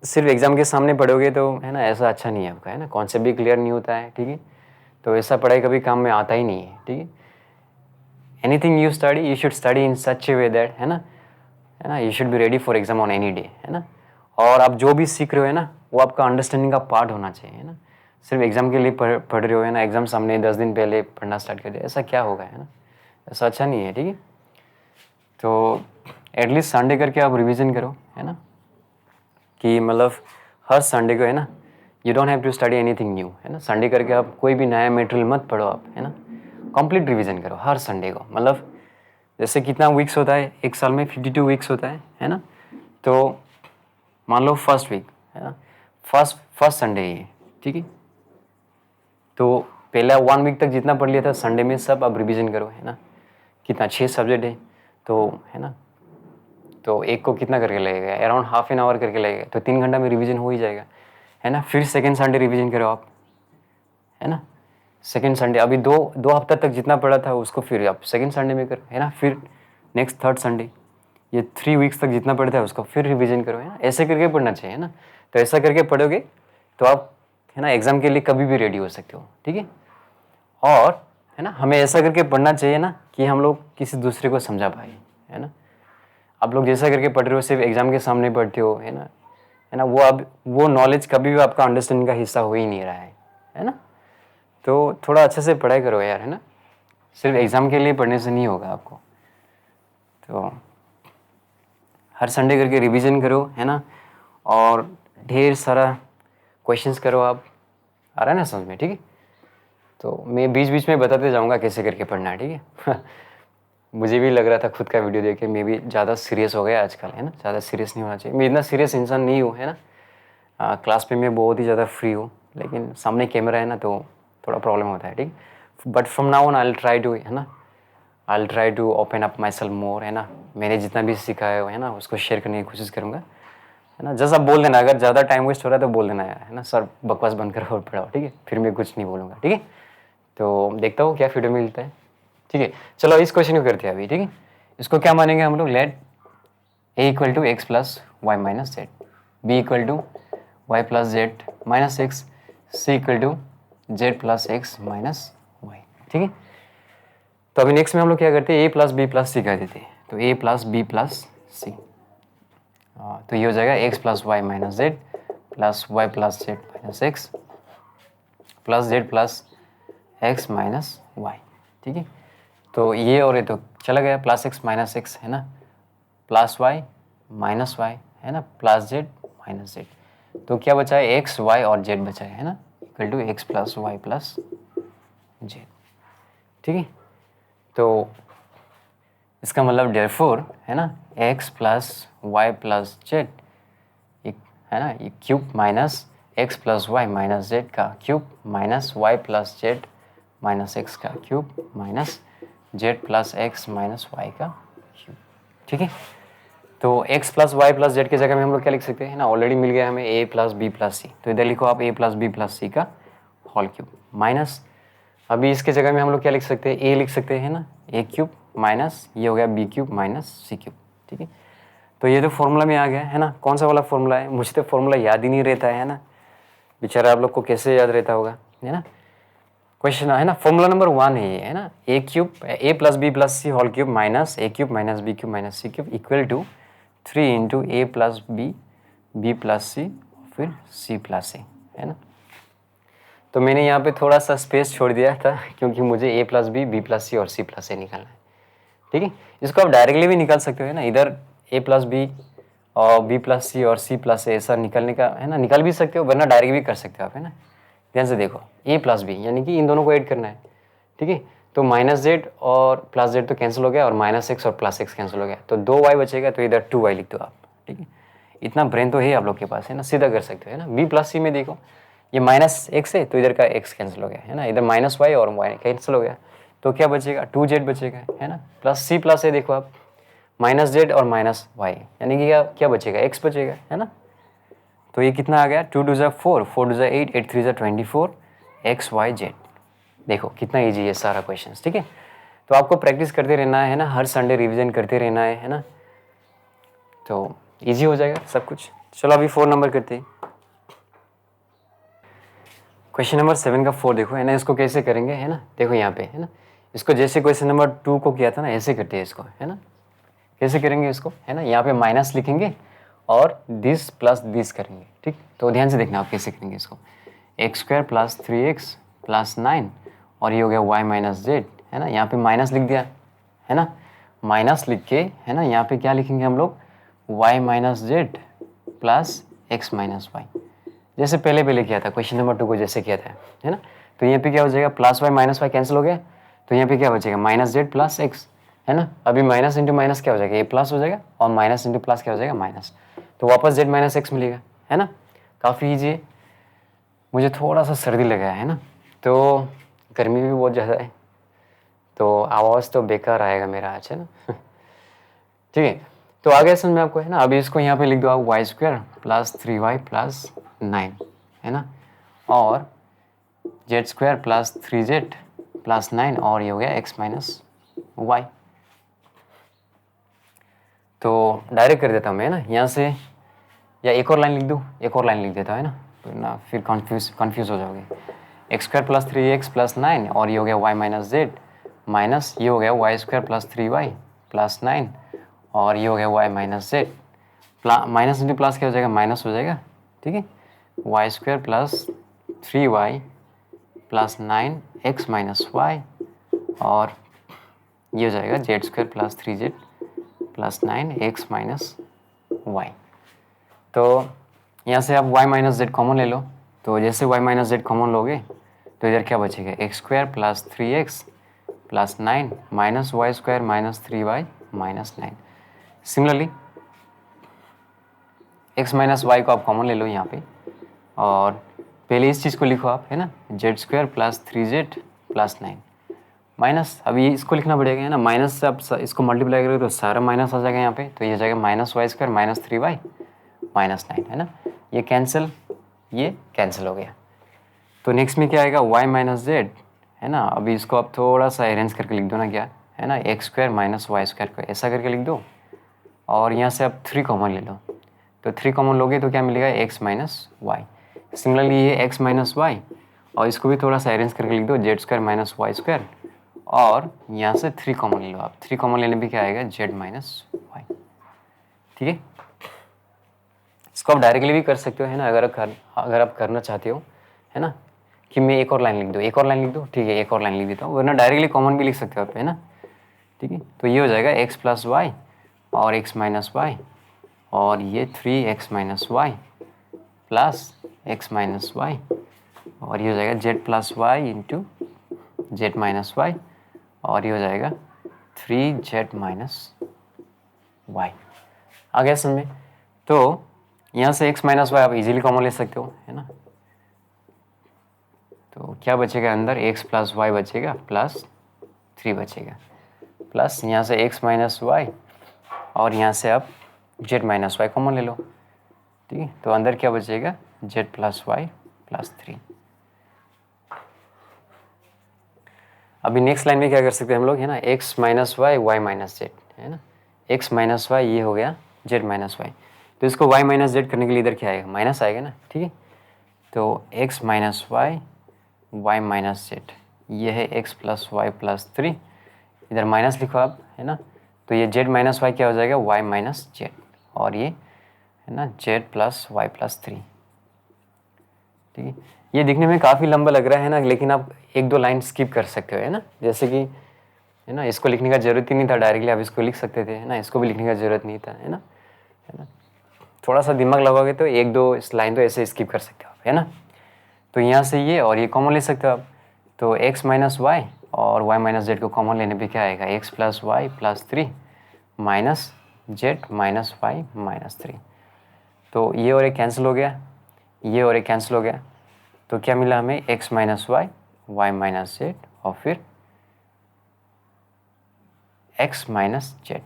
सिर्फ एग्जाम के सामने पढ़ोगे तो, है ना, ऐसा अच्छा नहीं है आपका, है ना, कॉन्सेप्ट भी क्लियर नहीं होता है। ठीक है, तो ऐसा पढ़ाई कभी काम में आता ही नहीं है। ठीक है, anything you study, you should study in such A way that, है ना, you should be ready for exam on any day, है ना। और आप जो भी सीख रहे हो, है ना, वो आपका अंडरस्टैंडिंग का पार्ट होना चाहिए, है ना। सिर्फ एग्जाम के लिए पढ़ रहे हो, है ना, एग्जाम सामने 10 दिन पहले पढ़ना स्टार्ट कर दिया, ऐसा क्या होगा, है ना, ऐसा अच्छा नहीं है। ठीक है, तो एटलीस्ट संडे करके आप रिवीजन करो, है ना, कि मतलब हर संडे को, है ना, you don't have to study anything new, है ना, संडे करके आप कोई भी नया मटेरियल मत पढ़ो आप, है ना, कंप्लीट रिवीजन करो हर संडे को। मतलब जैसे कितना वीक्स होता है एक साल में, 52 वीक्स होता है ना, तो मान लो फर्स्ट वीक, है ना, फर्स्ट संडे है। ठीक है, तो पहला 1 वीक तक जितना पढ़ लिया था संडे में सब अब रिवीजन करो, है ना। कितना 6 सब्जेक्ट है तो, है ना, तो एक को कितना करके लगेगा, अराउंड हाफ एन आवर करके लगेगा, तो 3 घंटा में रिवीजन हो ही जाएगा, है ना। फिर सेकेंड संडे रिवीजन करो आप, है ना, सेकेंड संडे, अभी दो हफ्ता तक जितना पढ़ा था उसको फिर आप सेकेंड संडे में करो, है ना। फिर नेक्स्ट थर्ड संडे, ये 3 वीक्स तक जितना पढ़ता है उसको फिर रिवीजन करो, है ना, ऐसे करके पढ़ना चाहिए ना। तो ऐसा करके पढ़ोगे तो आप, है ना, एग्जाम के लिए कभी भी रेडी हो सकते हो। ठीक है, और, है ना, हमें ऐसा करके पढ़ना चाहिए ना कि हम लोग किसी दूसरे को समझा पाए, है ना। आप लोग जैसा करके पढ़ रहे हो सिर्फ एग्जाम के सामने पढ़ते हो, है ना, वो अब वो नॉलेज कभी भी आपका अंडरस्टैंडिंग का हिस्सा हो ही नहीं रहा है ना। तो थोड़ा अच्छे से पढ़ाई करो यार, है ना, सिर्फ एग्ज़ाम के लिए पढ़ने से नहीं होगा आपको। तो हर संडे करके रिवीजन करो, है ना, और ढेर सारा क्वेश्चंस करो आप, आ रहा है ना समझ में। ठीक है, तो मैं बीच बीच में बताते जाऊंगा कैसे करके पढ़ना है। ठीक है मुझे भी लग रहा था खुद का वीडियो देख के मैं भी ज़्यादा सीरियस हो गया आजकल, है ना, ज़्यादा सीरियस नहीं होना चाहिए। मैं इतना सीरियस इंसान नहीं हूँ, है ना। क्लास पे मैं बहुत ही ज़्यादा फ्री हूँ, लेकिन सामने कैमरा है ना तो थोड़ा प्रॉब्लम होता है। ठीक, but from now on I will try to, है ना, I will try to open up myself more, है ना। मैंने जितना भी सीखा है ना, उसको शेयर करने की कोशिश करूँगा, है ना। जैसा बोल देना, अगर ज़्यादा टाइम वेस्ट हो रहा है तो बोल देना यार, है ना, सर बकवास बंद करो और पढ़ाओ। ठीक है, फिर मैं कुछ नहीं बोलूँगा। ठीक है, तो देखता हूँ क्या फीडबैक मिलता है। ठीक है, चलो इस क्वेश्चन को करते हैं अभी। ठीक है, इसको क्या मानेंगे हम लोग, let a equal to x plus y minus z, b equal to y plus z minus x, c equal to z plus x minus y. ठीक है, तो अभी नेक्स्ट में हम लोग क्या करते हैं, a plus B plus c कर देते हैं। तो a plus B plus c, तो ये हो जाएगा x plus y minus z plus y plus z minus x plus z plus x minus y. ठीक है, तो ये और ये तो चला गया, प्लस एक्स माइनस एक्स, है ना, प्लस वाई माइनस वाई, है ना, प्लस जेड माइनस जेड। तो क्या बचा है, एक्स वाई और जेड बचा है ना, equal to x plus y plus z. ठीक है, तो इसका मतलब देयरफॉर, है ना, x plus y plus z, है ना, ये cube minus x plus y minus z का cube minus y plus z minus x का cube minus z plus x minus y का क्यूब। ठीक है, तो x plus y plus z की जगह में हम लोग क्या लिख सकते हैं ना, ऑलरेडी मिल गया हमें a plus B plus c, तो इधर लिखो आप a plus B plus c का होल क्यूब माइनस, अभी इसके जगह में हम लोग क्या लिख सकते हैं, a लिख सकते हैं ना, a क्यूब माइनस ये हो गया b cube minus c cube. ठीक है, तो ये तो फॉर्मूला में आ गया है ना, कौन सा वाला फॉर्मूला है, मुझे तो फॉर्मूला याद ही नहीं रहता है ना, बेचारा आप लोग को कैसे याद रहता होगा, है ना। क्वेश्चन है ना, फॉर्मूला नंबर 1 है ये, है ना, a cube a plus B plus c whole cube minus a cube minus b cube minus c cube equal to 3 into a plus B plus c फिर सी प्लस ए, है ना। तो मैंने यहाँ पे थोड़ा सा स्पेस छोड़ दिया था क्योंकि मुझे a plus B plus c और सी प्लस ए निकालना है। ठीक है, इसको आप डायरेक्टली भी निकाल सकते हो, है ना, इधर a प्लस बी और b प्लस सी और सी प्लस ए ऐसा निकलने का, है ना, निकाल भी सकते हो, वरना डायरेक्ट भी कर सकते हो आप, है ना। ध्यान से देखो, a प्लस बी यानी कि इन दोनों को ऐड करना है। ठीक है, तो माइनस जेड और प्लस जेड तो कैंसिल हो गया और माइनस एक्स और प्लस एक्स कैंसिल हो गया, तो 2y बचेगा, तो इधर 2y लिख दो आप। ठीक है, इतना ब्रेन तो है आप लोग के पास, है ना, सीधा कर सकते हो, है ना। b प्लस सी में देखो ये माइनस एक्स है तो इधर का x कैंसिल हो गया, है ना, इधर माइनस वाई और y कैंसिल हो गया, तो क्या बचेगा 2z बचेगा, है ना, प्लस सी प्लस ए देखो आप माइनस जेड और माइनस वाई यानी कि क्या बचेगा x बचेगा, है ना। तो ये कितना आ गया 2 2 ज़ा 4 4 2 ज़ा 8 8 3 ज़ा 24 एक्स वाई जेड। देखो कितना इजी है सारा क्वेश्चन। ठीक है, तो आपको प्रैक्टिस करते रहना है ना, हर संडे रिवीजन करते रहना है ना, तो इजी हो जाएगा सब कुछ। चलो अभी 4 नंबर करते हैं, क्वेश्चन नंबर 7 का 4 देखो, है ना, इसको कैसे करेंगे, है ना, देखो यहाँ पे, है ना, इसको जैसे क्वेश्चन नंबर 2 को किया था ना ऐसे करते हैं इसको, है ना। कैसे करेंगे इसको, है ना, यहाँ पे माइनस लिखेंगे और दिस प्लस दिस करेंगे। ठीक, तो ध्यान से देखना आप कैसे करेंगे इसको, x square plus 3x plus 9 और ये हो गया y माइनस जेड, है ना, यहाँ पे माइनस लिख दिया, है ना, माइनस लिख के, है ना, यहाँ पे क्या लिखेंगे हम लोग y minus z plus x minus y, जैसे पहले किया था क्वेश्चन नंबर 2 को जैसे किया था, है ना। तो यहाँ पे क्या हो जाएगा plus y minus y cancel हो गया, तो यहाँ पे क्या बचेगा माइनस जेड प्लस एक्स, है ना। अभी माइनस इंटू माइनस क्या हो जाएगा, ये प्लस हो जाएगा और माइनस इंटू प्लस क्या हो जाएगा माइनस, तो वापस जेड माइनस एक्स मिलेगा, है ना। काफ़ी ईजी है, मुझे थोड़ा सा सर्दी लगा है ना, तो गर्मी भी बहुत ज़्यादा है, तो आवाज़ तो बेकार आएगा मेरा आज, है ना। ठीक है, तो आ गया समझ में आपको, है ना। अभी इसको यहाँ पे लिख दो आप Y square plus 3y plus 9, है ना, और Z square plus 3z plus 9 और ये हो गया x माइनस वाई। तो डायरेक्ट कर देता हूँ मैं, है ना, यहाँ से, या एक और लाइन लिख दूँ, एक और लाइन लिख देता है ना, तो ना फिर कन्फ्यूज़ हो जाओगे। X square plus 3x plus 9 और ये हो गया y माइनस जेड माइनस ये हो गया Y square plus 3y plus 9 और ये हो गया y minus z, minus into plus क्या हो जाएगा माइनस हो जाएगा। ठीक है, y square plus 3y plus 9x minus y और ये हो जाएगा z square plus 3z plus 9x minus y. तो यहाँ से आप y माइनस जेड कॉमन ले लो, तो जैसे y माइनस जेड कॉमन लोगे तो इधर क्या बचेगा x square plus 3x plus 9 minus y square minus 3y minus 9। Similarly x minus y को आप कॉमन ले लो यहाँ पे, और पहले इस चीज़ को लिखो आप, है ना, Z square plus 3z plus 9 minus, अभी इसको लिखना पड़ेगा, है ना, माइनस से आप इसको मल्टीप्लाई करोगे तो सारा माइनस आ जाएगा यहाँ पे, तो ये हो जाएगा minus y square minus 3y minus 9, है ना, ये कैंसिल हो गया। तो नेक्स्ट में क्या आएगा y माइनस जेड, है ना, अभी इसको आप थोड़ा सा अरेंज करके लिख दो ना, क्या है ना, x square minus y square को ऐसा करके लिख दो, और यहाँ से आप 3 कॉमन ले लो, तो 3 कॉमन लोगे तो क्या मिलेगा x माइनस वाई। सिमिलरली ये x माइनस वाई, और इसको भी थोड़ा सा अरेंज करके लिख दो z square minus y square, और यहाँ से 3 कॉमन ले लो आप, 3 कॉमन लेने पे क्या आएगा जेड माइनस वाई। ठीक है, इसको आप डायरेक्टली भी कर सकते हो, है ना, अगर आप करना चाहते हो, है ना, कि मैं एक और लाइन लिख दूँ, एक और लाइन लिख दूँ, ठीक है, एक और लाइन लिख देता हूँ, वरना डायरेक्टली कॉमन भी लिख सकते हो आप, है ना। ठीक है, तो ये हो जाएगा x प्लस वाई और x माइनस वाई, और ये 3x minus y plus x minus y, और ये हो जाएगा z plus y into z minus y, और ये हो जाएगा 3z माइनस वाई। आ गया समझ में। तो यहाँ से x माइनस वाई आप इजीली कॉमन ले सकते हो, है ना, तो क्या बचेगा अंदर, x प्लस वाई बचेगा प्लस 3 बचेगा, प्लस यहाँ से x माइनस वाई और यहाँ से आप z माइनस वाई कॉमन ले लो, ठीक है। तो अंदर क्या बचेगा, z प्लस वाई प्लस 3। अभी नेक्स्ट लाइन में क्या कर सकते हैं हम लोग, है ना, x minus y y minus z, है ना, x माइनस वाई ये हो गया z माइनस वाई। तो इसको y माइनस जेड करने के लिए इधर क्या आएगा, माइनस आएगा ना, ठीक है। तो x minus y y minus z, ये है x प्लस वाई प्लस 3, इधर माइनस लिखो आप, है ना। तो ये z माइनस वाई क्या हो जाएगा, y माइनस जेड, और ये है ना z प्लस वाई प्लस 3, ठीक है। ये दिखने में काफ़ी लंबा लग रहा है ना, लेकिन आप एक दो लाइन स्किप कर सकते हो, है ना। जैसे कि है ना, इसको लिखने का ज़रूरत ही नहीं था, डायरेक्टली आप इसको लिख सकते थे, है ना, इसको भी लिखने का ज़रूरत नहीं था, है ना। थोड़ा सा दिमाग लगाओगे तो एक दो इस लाइन तो ऐसे स्किप कर सकते हो आप, है ना। तो यहाँ से ये और ये कॉमन ले सकते हो आप, तो x माइनस वाई और y माइनस जेड को कॉमन लेने पे क्या आएगा, x plus y plus 3 minus z minus y minus 3। तो ये और एक कैंसिल हो गया, ये और एक कैंसिल हो गया, तो क्या मिला हमें, x minus y y minus z और फिर x माइनस जेड,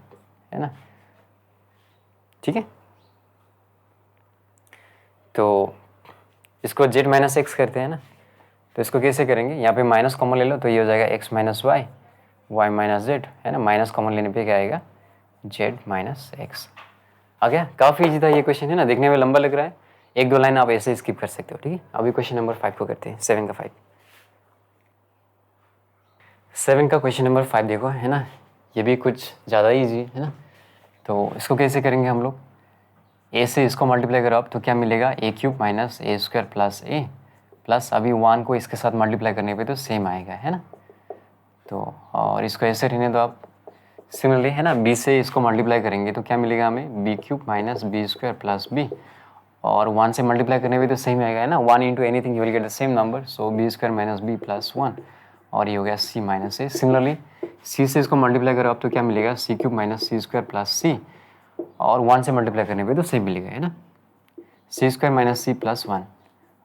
है ना, ठीक है। तो इसको z माइनस एक्स करते हैं ना, तो इसको कैसे करेंगे, यहाँ पे माइनस कॉमन ले लो, तो ये हो जाएगा x minus y y minus z, है ना, माइनस कॉमन लेने पे क्या आएगा, z माइनस एक्स। आ गया, काफ़ी इजी था ये क्वेश्चन, है ना, देखने में लंबा लग रहा है, एक दो लाइन आप ऐसे स्किप कर सकते हो, ठीक है। अभी क्वेश्चन नंबर 5 को करते हैं, 7 का 5। 7 का क्वेश्चन नंबर 5 देखो, है ना, ये भी कुछ ज़्यादा ईजी है ना। तो इसको कैसे करेंगे हम लोग, a से इसको मल्टीप्लाई करो आप, तो क्या मिलेगा, a cube minus a square plus a, plus अभी 1 को इसके साथ मल्टीप्लाई करने पे तो सेम आएगा, है ना। तो और इसको ऐसे रहने दो आप। सिमिलरली, है ना, b से इसको मल्टीप्लाई करेंगे तो क्या मिलेगा हमें, b cube minus b square plus b, और 1 से मल्टीप्लाई करने पे तो सेम आएगा, है ना, 1 into anything you will get the same number, so b square minus b plus 1, और ये हो गया c minus a. Similarly c से इसको मल्टीप्लाई करो आप, तो क्या मिलेगा, सी क्यूब माइनस सी स्क्वायर प्लस सी, और 1 से मल्टीप्लाई करने पे तो सेम मिलेगा, है ना, सी स्क्वायर माइनस सी प्लस 1,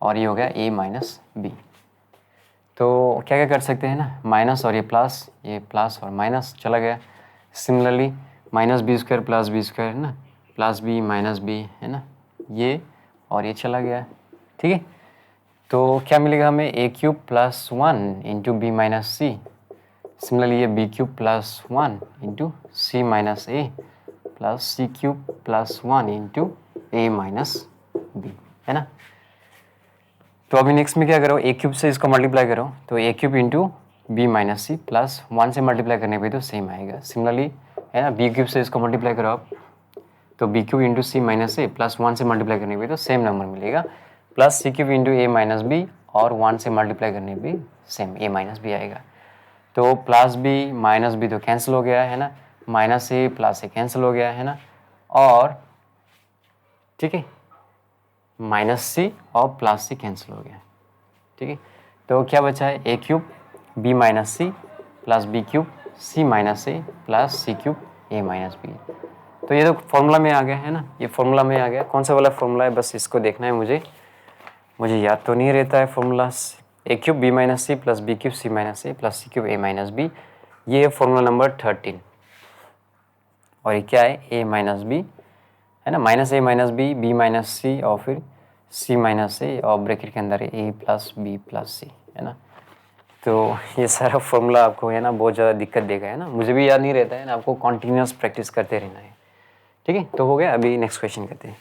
और ये हो गया a माइनस बी। तो क्या क्या कर सकते हैं ना, माइनस और ये प्लस और माइनस चला गया। Similarly minus b square plus b square, है ना, प्लस बी माइनस बी, है ना, ये और ये चला गया, ठीक है। तो क्या मिलेगा हमें, a cube plus 1 into b minus c. Similarly ये b cube plus 1 into c minus a plus C cube plus 1 into a minus b, है ना। तो अभी नेक्स्ट में क्या करो, ए क्यूब से इसको मल्टीप्लाई करो, तो ए cube into b minus c plus 1 से मल्टीप्लाई करने पे तो सेम आएगा। सिमिलरली, है ना, बी क्यूब से इसको मल्टीप्लाई करो आप, तो B cube into c minus a plus 1 से मल्टीप्लाई करने पे तो सेम नंबर मिलेगा, plus C cube into a minus b और 1 से मल्टीप्लाई करने पे सेम ए माइनस बी आएगा। तो प्लस बी माइनस बी तो कैंसिल हो गया, है ना, minus a plus A cancel हो गया, है ना, और ठीक है, माइनस सी और प्लस सी कैंसिल हो गया, ठीक है। तो क्या बचा है, a cube b minus c plus B cube c minus a plus C cube a minus b. तो ये तो फॉर्मूला में आ गया, है ना, ये फॉर्मूला में आ गया। कौन सा वाला फॉर्मूला है, बस इसको देखना है मुझे याद तो नहीं रहता है formula. A cube b minus c plus B cube c minus a plus C cube a minus b, ये है फॉर्मूला नंबर 13। और ये क्या है, ए माइनस बी, है ना, minus a minus B minus c और फिर सी माइनस ए और ब्रैकेट के अंदर ए प्लस बी प्लस सी, है ना। तो ये सारा फॉर्मूला आपको, है ना, बहुत ज़्यादा दिक्कत देगा, है ना, मुझे भी याद नहीं रहता है ना, आपको कॉन्टीन्यूस प्रैक्टिस करते रहना है, ठीक है। तो हो गया, अभी नेक्स्ट क्वेश्चन करते हैं।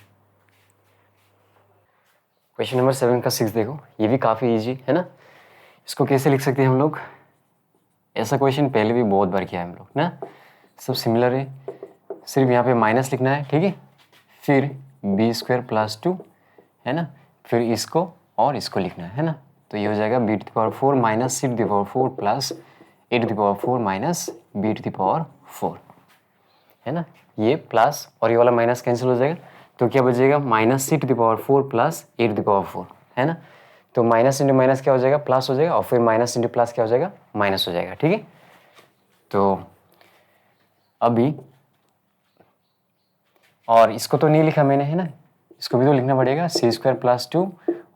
क्वेश्चन नंबर 7 का 6 देखो, ये भी काफ़ी ईजी है ना। इसको कैसे लिख सकते हैं हम लोग, ऐसा क्वेश्चन पहले भी बहुत बार किया है हम लोग ना, सब सिमिलर है, सिर्फ यहाँ पे माइनस लिखना है, ठीक है, फिर बी स्क्वायर प्लस 2, है ना, फिर इसको और इसको लिखना है ना। तो ये हो जाएगा b to the power 4 minus c to the power 4 plus a to the power 4 minus b to the power 4, है ना। ये प्लस और ये वाला माइनस कैंसिल हो जाएगा, तो क्या बचेगा, minus c to the power 4 plus a to the power 4, है ना। तो माइनस इंटू माइनस क्या हो जाएगा, प्लस हो जाएगा, और फिर माइनस इंटू प्लस क्या हो जाएगा, माइनस हो जाएगा, ठीक है। तो अभी और इसको तो नहीं लिखा मैंने, है ना, इसको भी तो लिखना पड़ेगा, सी स्क्वायर प्लस 2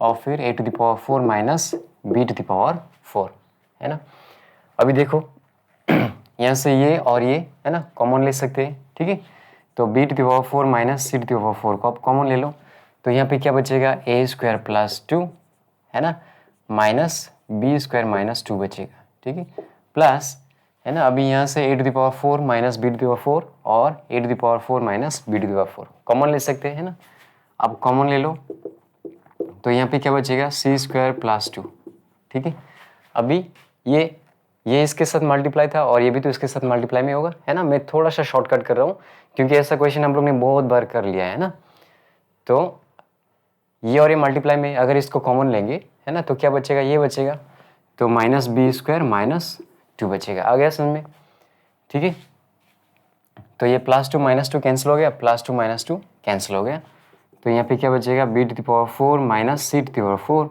और फिर a to the power 4 minus b to the power 4, है ना। अभी देखो यहाँ से ये और ये, है ना, कॉमन ले सकते हैं, ठीक है। तो b to the power 4 minus c to the power 4 को आप कॉमन ले लो, तो यहाँ पे क्या बचेगा, ए स्क्वायर प्लस 2, है ना, माइनस बी स्क्वायर माइनस 2 बचेगा, ठीक है, प्लस, है ना, अभी यहाँ से a to the power 4 minus b to the power 4 और a to the power 4 minus b to the power 4 common ले सकते हैं ना। आप कॉमन ले लो तो यहाँ पे क्या बचेगा, सी स्क्वायर प्लस 2, ठीक है। अभी ये इसके साथ मल्टीप्लाई था और ये भी तो इसके साथ मल्टीप्लाई में होगा, है ना। मैं थोड़ा सा शॉर्टकट कर रहा हूँ क्योंकि ऐसा क्वेश्चन हम लोग ने बहुत बार कर लिया है ना। तो ये और ये मल्टीप्लाई में अगर इसको कॉमन लेंगे, है ना, तो क्या बचेगा, ये बचेगा, तो माइनस बी स्क्वायर माइनस 2 बचेगा। आ गया समझ में, ठीक है। तो ये प्लस 2 माइनस 2 कैंसिल हो गया, प्लस 2 माइनस 2 कैंसिल हो गया, तो यहाँ पे क्या बचेगा, b to the power 4 minus c to the power 4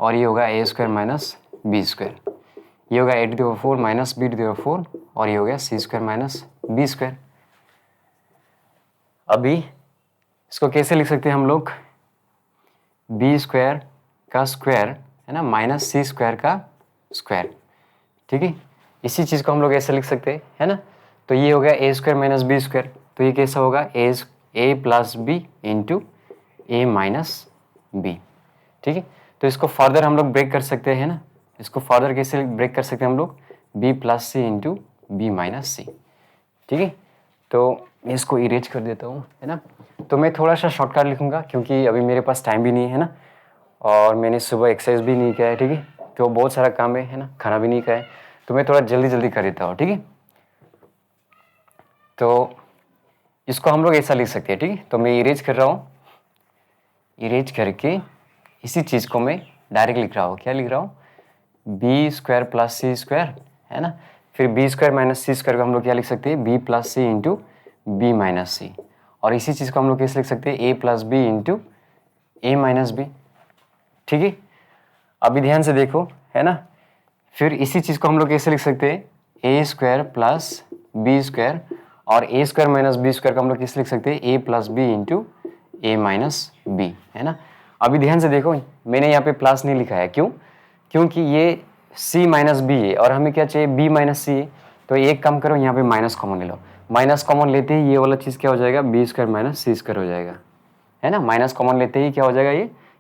और ये होगा a square minus b square, ये होगा a to the power 4 minus b to the power 4 और ये हो गया c square minus b square. अभी इसको कैसे लिख सकते हैं हम लोग, बी स्क्वायर का स्क्वायर, है ना, माइनस सी स्क्वायर का स्क्वायर, ठीक है। इसी चीज़ को हम लोग ऐसे लिख सकते हैं, है ना। तो ये हो गया a square minus b square, तो ये कैसा होगा, ए plus b into a minus B, ठीक है। तो इसको फर्दर हम लोग ब्रेक कर सकते हैं ना, इसको फर्दर कैसे ब्रेक कर सकते हैं हम लोग, B plus c into b minus c, ठीक है। तो मैं इसको इरेज कर देता हूँ, है ना। तो मैं थोड़ा सा शॉर्टकट लिखूँगा क्योंकि अभी मेरे पास टाइम भी नहीं है ना, और मैंने सुबह एक्सरसाइज भी नहीं किया है, ठीक है। तो बहुत सारा काम है ना, खाना भी नहीं खाया है, तो मैं थोड़ा जल्दी जल्दी कर देता हूँ, ठीक है। तो इसको हम लोग ऐसा लिख सकते हैं, ठीक है। तो मैं इरेज कर रहा हूँ, इरेज करके इसी चीज़ को मैं डायरेक्ट लिख रहा हूँ, क्या लिख रहा हूँ, B square plus c square, है ना, फिर बी स्क्वायर माइनस सी स्क्वायर को हम लोग क्या लिख सकते हैं, B plus c into b minus c, और इसी चीज़ को हम लोग कैसे लिख सकते हैं, a plus b into a minus B, ठीक है। अभी ध्यान से देखो, है ना, फिर इसी चीज़ को हम लोग कैसे लिख सकते हैं, a square plus b square और ए स्क्वायर माइनस बी स्क्वायर को हम लोग कैसे लिख सकते हैं, a plus b into a minus b, है ना। अभी ध्यान से देखो, मैंने यहाँ पे प्लस नहीं लिखा है, क्यों, क्योंकि ये c माइनस बी है और हमें क्या चाहिए, b माइनस सी है। तो एक काम करो, यहाँ पे माइनस कॉमन ले लो, माइनस कॉमन लेते ही ये वाला चीज़ क्या हो जाएगा, बी स्क्वायर माइनस सी स्क्वायर हो जाएगा, है ना। माइनस कॉमन लेते ही क्या हो जाएगा,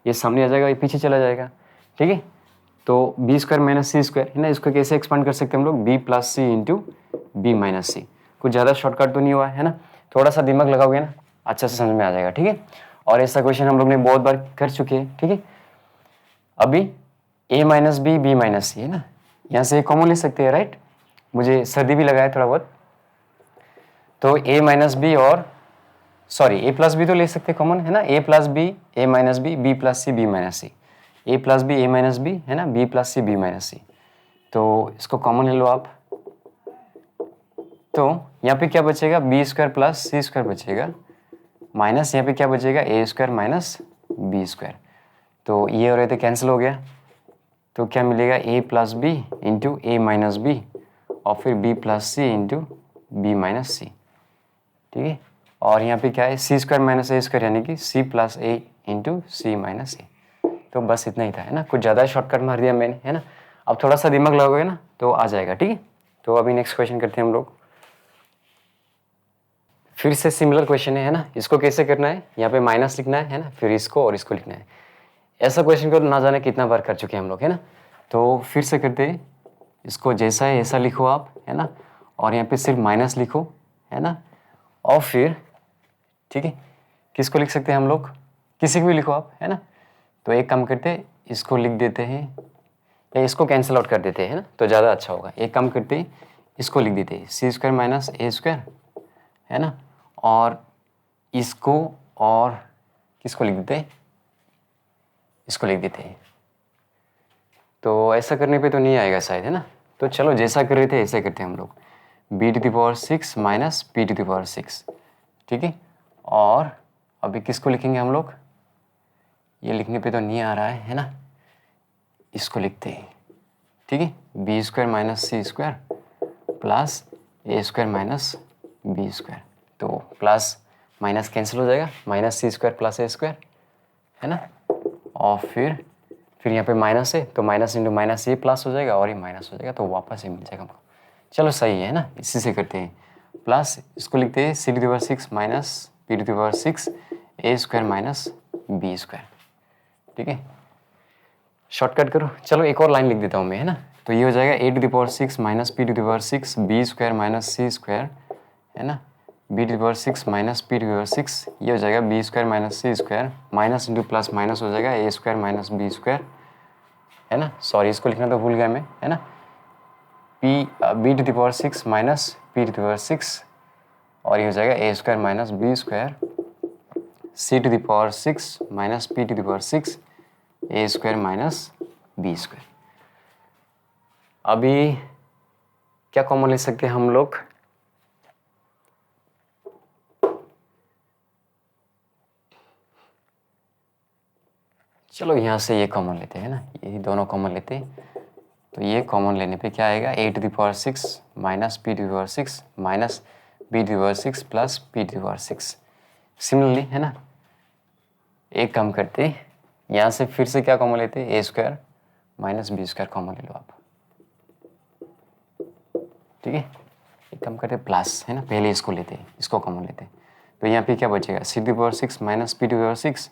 ये सामने आ जाएगा, ये पीछे चला जाएगा, ठीक है। तो बी स्क्वायर माइनस सी स्क्वायर, है ना, इसको कैसे एक्सपांड कर सकते हैं हम लोग, B plus c into b minus सी। कुछ ज़्यादा शॉर्टकट तो नहीं हुआ है ना, थोड़ा सा दिमाग लगाओगे ना, अच्छा से समझ में आ जाएगा, ठीक है। और ऐसा क्वेश्चन हम लोग ने बहुत बार कर चुके हैं, ठीक है। अभी ए minus b b minus c, है ना, यहाँ से कॉमन ले सकते हैं, राइट। मुझे सर्दी भी लगा है थोड़ा बहुत, तो ए माइनस बी और सॉरी ए प्लस बी तो ले सकते हैं कॉमन, है ना, a plus b a minus b b plus c b minus c, a plus b a minus b, है ना, b plus c b minus c. तो इसको कॉमन ले लो आप, तो यहाँ पे क्या बचेगा, B square plus c square बचेगा, माइनस यहाँ पे क्या बचेगा, a square minus b square. तो ये हो रहे थे कैंसिल हो गया, तो क्या मिलेगा, ए plus b into a minus b और फिर B plus c into b minus c, ठीक है। और यहाँ पे क्या है, सी स्क्वायर माइनस ए स्क्वायर यानी कि सी plus a into c minus ए। तो बस इतना ही था, है ना, कुछ ज़्यादा शॉर्टकट मार दिया मैंने, है ना। अब थोड़ा सा दिमाग लगाओगे ना तो आ जाएगा, ठीक है। तो अभी नेक्स्ट क्वेश्चन करते हैं हम लोग, फिर से सिमिलर क्वेश्चन है ना। इसको कैसे करना है, यहाँ पे माइनस लिखना है ना, फिर इसको और इसको लिखना है। ऐसा क्वेश्चन को ना जाने कितना बार कर चुके हैं हम लोग, है ना। तो फिर से करते हैं, इसको जैसा है ऐसा लिखो आप, है ना, और यहाँ पे सिर्फ माइनस लिखो, है ना, और फिर ठीक है, किसको लिख सकते हैं हम लोग, किसी को भी लिखो आप, है ना। तो एक काम करते हैं, इसको लिख देते हैं या इसको कैंसिल आउट कर देते हैं, है ना, तो ज़्यादा अच्छा होगा। एक काम करते हैं, इसको लिख देते हैं सी स्क्वायर माइनस ए स्क्वायर, है ना, और इसको और किसको लिख देते हैं, इसको लिख देते हैं। तो ऐसा करने पे तो नहीं आएगा शायद, है ना। तो चलो जैसा कर रहे थे ऐसा करते हैं हम लोग, b to the power 6 minus p to the power 6, ठीक है। और अभी किसको लिखेंगे हम लोग, ये लिखने पे तो नहीं आ रहा है ना, इसको लिखते हैं, ठीक है, B square minus C square plus a square minus b square. तो प्लस माइनस कैंसिल हो जाएगा, minus C square plus a square, है ना, और फिर फिर यहाँ पे माइनस है तो माइनस इंटू माइनस ये प्लस हो जाएगा और ये माइनस हो जाएगा, तो वापस ये मिल जाएगा हमको। चलो सही है ना, इसी से करते हैं। प्लस इसको लिखते हैं c to the power 6 minus p to the power 6 a square minus b square. ठीक है, शॉर्टकट करो। चलो एक और लाइन लिख देता हूँ मैं, है ना। तो ये हो जाएगा a to the power 6 minus p to the power 6 b square minus C square, है ना। B to the power 6 minus p to the power 6, ये हो जाएगा बी स्क्वायर माइनस सी square, minus into plus minus हो जाएगा a square minus b square, है ना। Sorry, इसको लिखना तो भूल गया मैं, है ना। B to the power 6 minus p to the power 6 और ये हो जाएगा a square minus b square, c to the power 6 minus p to the power 6 a square minus b square. अभी क्या कॉमन ले सकते हैं हम लोग? चलो यहाँ से ये कॉमन लेते हैं ना, यही दोनों कॉमन लेते हैं। तो ये कॉमन लेने पे क्या आएगा, a to the power 6 minus p to the power 6 minus b to the power 6 plus p to the power 6। Similarly, है ना, एक काम करते हैं, यहाँ से फिर से क्या कॉमन लेते हैं, a square minus b square common ले लो आप। ठीक है, एक काम करते हैं प्लस, है ना, पहले इसको लेते हैं, इसको कॉमन लेते हैं। तो यहाँ पे क्या बचेगा, c to the power 6 minus p to the power 6,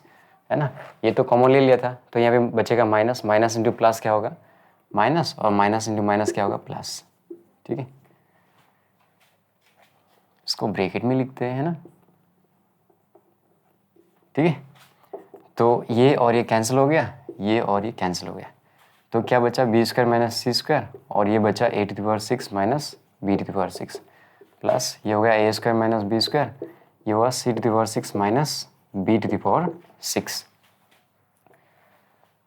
है ना। ये तो कॉमन ले लिया था, तो यहाँ पे बचेगा माइनस, माइनस इंटू प्लस क्या होगा माइनस, और माइनस इंटू माइनस क्या होगा प्लस। ठीक है, इसको ब्रैकेट में लिखते हैं, है ना। ठीक है, तो ये और ये कैंसिल हो गया, ये और ये कैंसिल हो गया, तो क्या बचा बी स्क्वायर माइनस सी स्क्वायर, और ये बचा a to the power 6 minus b to the power 6 plus ये हो गया a square minus b square, ये हुआ c to the power 6 minus b to the power 6।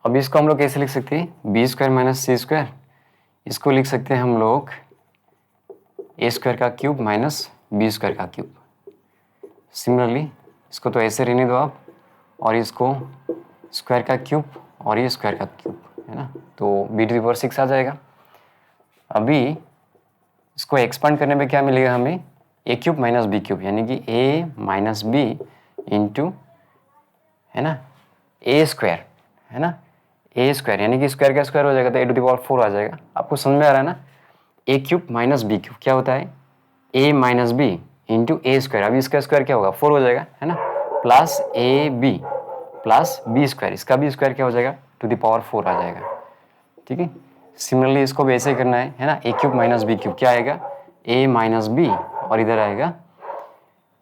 अब इसको हम लोग कैसे लिख सकते हैं, बी स्क्वायर माइनस सी स्क्वायर, इसको लिख सकते हैं हम लोग ए स्क्वायर का क्यूब माइनस बी स्क्वायर का क्यूब। सिमिलरली इसको तो ऐसे रहने दो आप, और इसको स्क्वायर का क्यूब और ये स्क्वायर का क्यूब, है ना, तो बी टू द पावर 6 आ जाएगा। अभी इसको एक्सपांड करने पे क्या मिलेगा हमें, a cube minus b cube, यानी कि ए माइनस बी इंटू, है ना, ए स्क्वायर, है ना, ए स्क्वायर, यानी कि स्क्वायर का स्क्वायर हो जाएगा तो ए टू द पावर 4 आ जाएगा। आपको समझ में आ रहा है ना, ए क्यूब माइनस बी क्यूब क्या होता है, a minus b into a square, अभी इसका स्क्वायर क्या होगा 4 हो जाएगा, है ना, plus a b plus b square, इसका भी स्क्वायर क्या हो जाएगा टू द पावर 4 आ जाएगा। ठीक है, सिमिलरली इसको भी ऐसे करना है ना, ए क्यूब माइनस बी क्यूब क्या आएगा, ए माइनस बी और इधर आएगा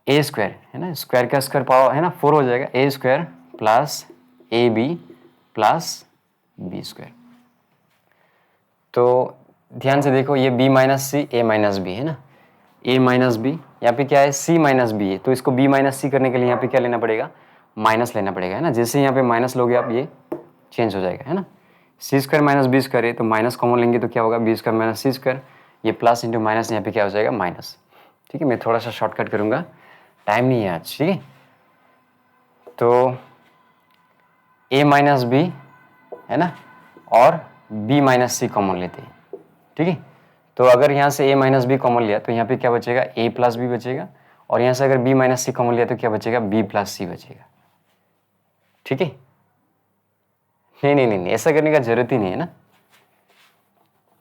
ए स्क्वायर, है ना, स्क्वायर का स्क्वायर पावर, है ना, 4 हो जाएगा, a square plus a b plus b square. तो ध्यान से देखो, ये b minus c a minus b, है ना, ए माइनस बी, यहाँ पे क्या है सी माइनस बी है, तो इसको बी माइनस सी करने के लिए यहाँ पे क्या लेना पड़ेगा, माइनस लेना पड़ेगा, है ना। जैसे यहाँ पे माइनस लोगे आप, ये चेंज हो जाएगा, है ना। सी स्क्वायर माइनस बी स्क्वायर है, तो माइनस कॉमन लेंगे तो क्या होगा बी स्क्वायर माइनस सी स्क्वायर, ये प्लस इंटू माइनस यहाँ पे क्या हो जाएगा माइनस। ठीक है, मैं थोड़ा सा शॉर्टकट करूँगा, टाइम नहीं है आज। ठीक है, तो ए माइनस बी, है ना, और बी माइनस सी कॉमन लेते हैं। ठीक है, तो अगर यहाँ से a माइनस बी कॉमन लिया तो यहाँ पे क्या बचेगा a प्लस बी बचेगा, और यहाँ से अगर b माइनस सी कॉमन लिया तो क्या बचेगा b प्लस सी बचेगा। ठीक है, नहीं नहीं नहीं, ऐसा करने का जरूरत ही नहीं है ना,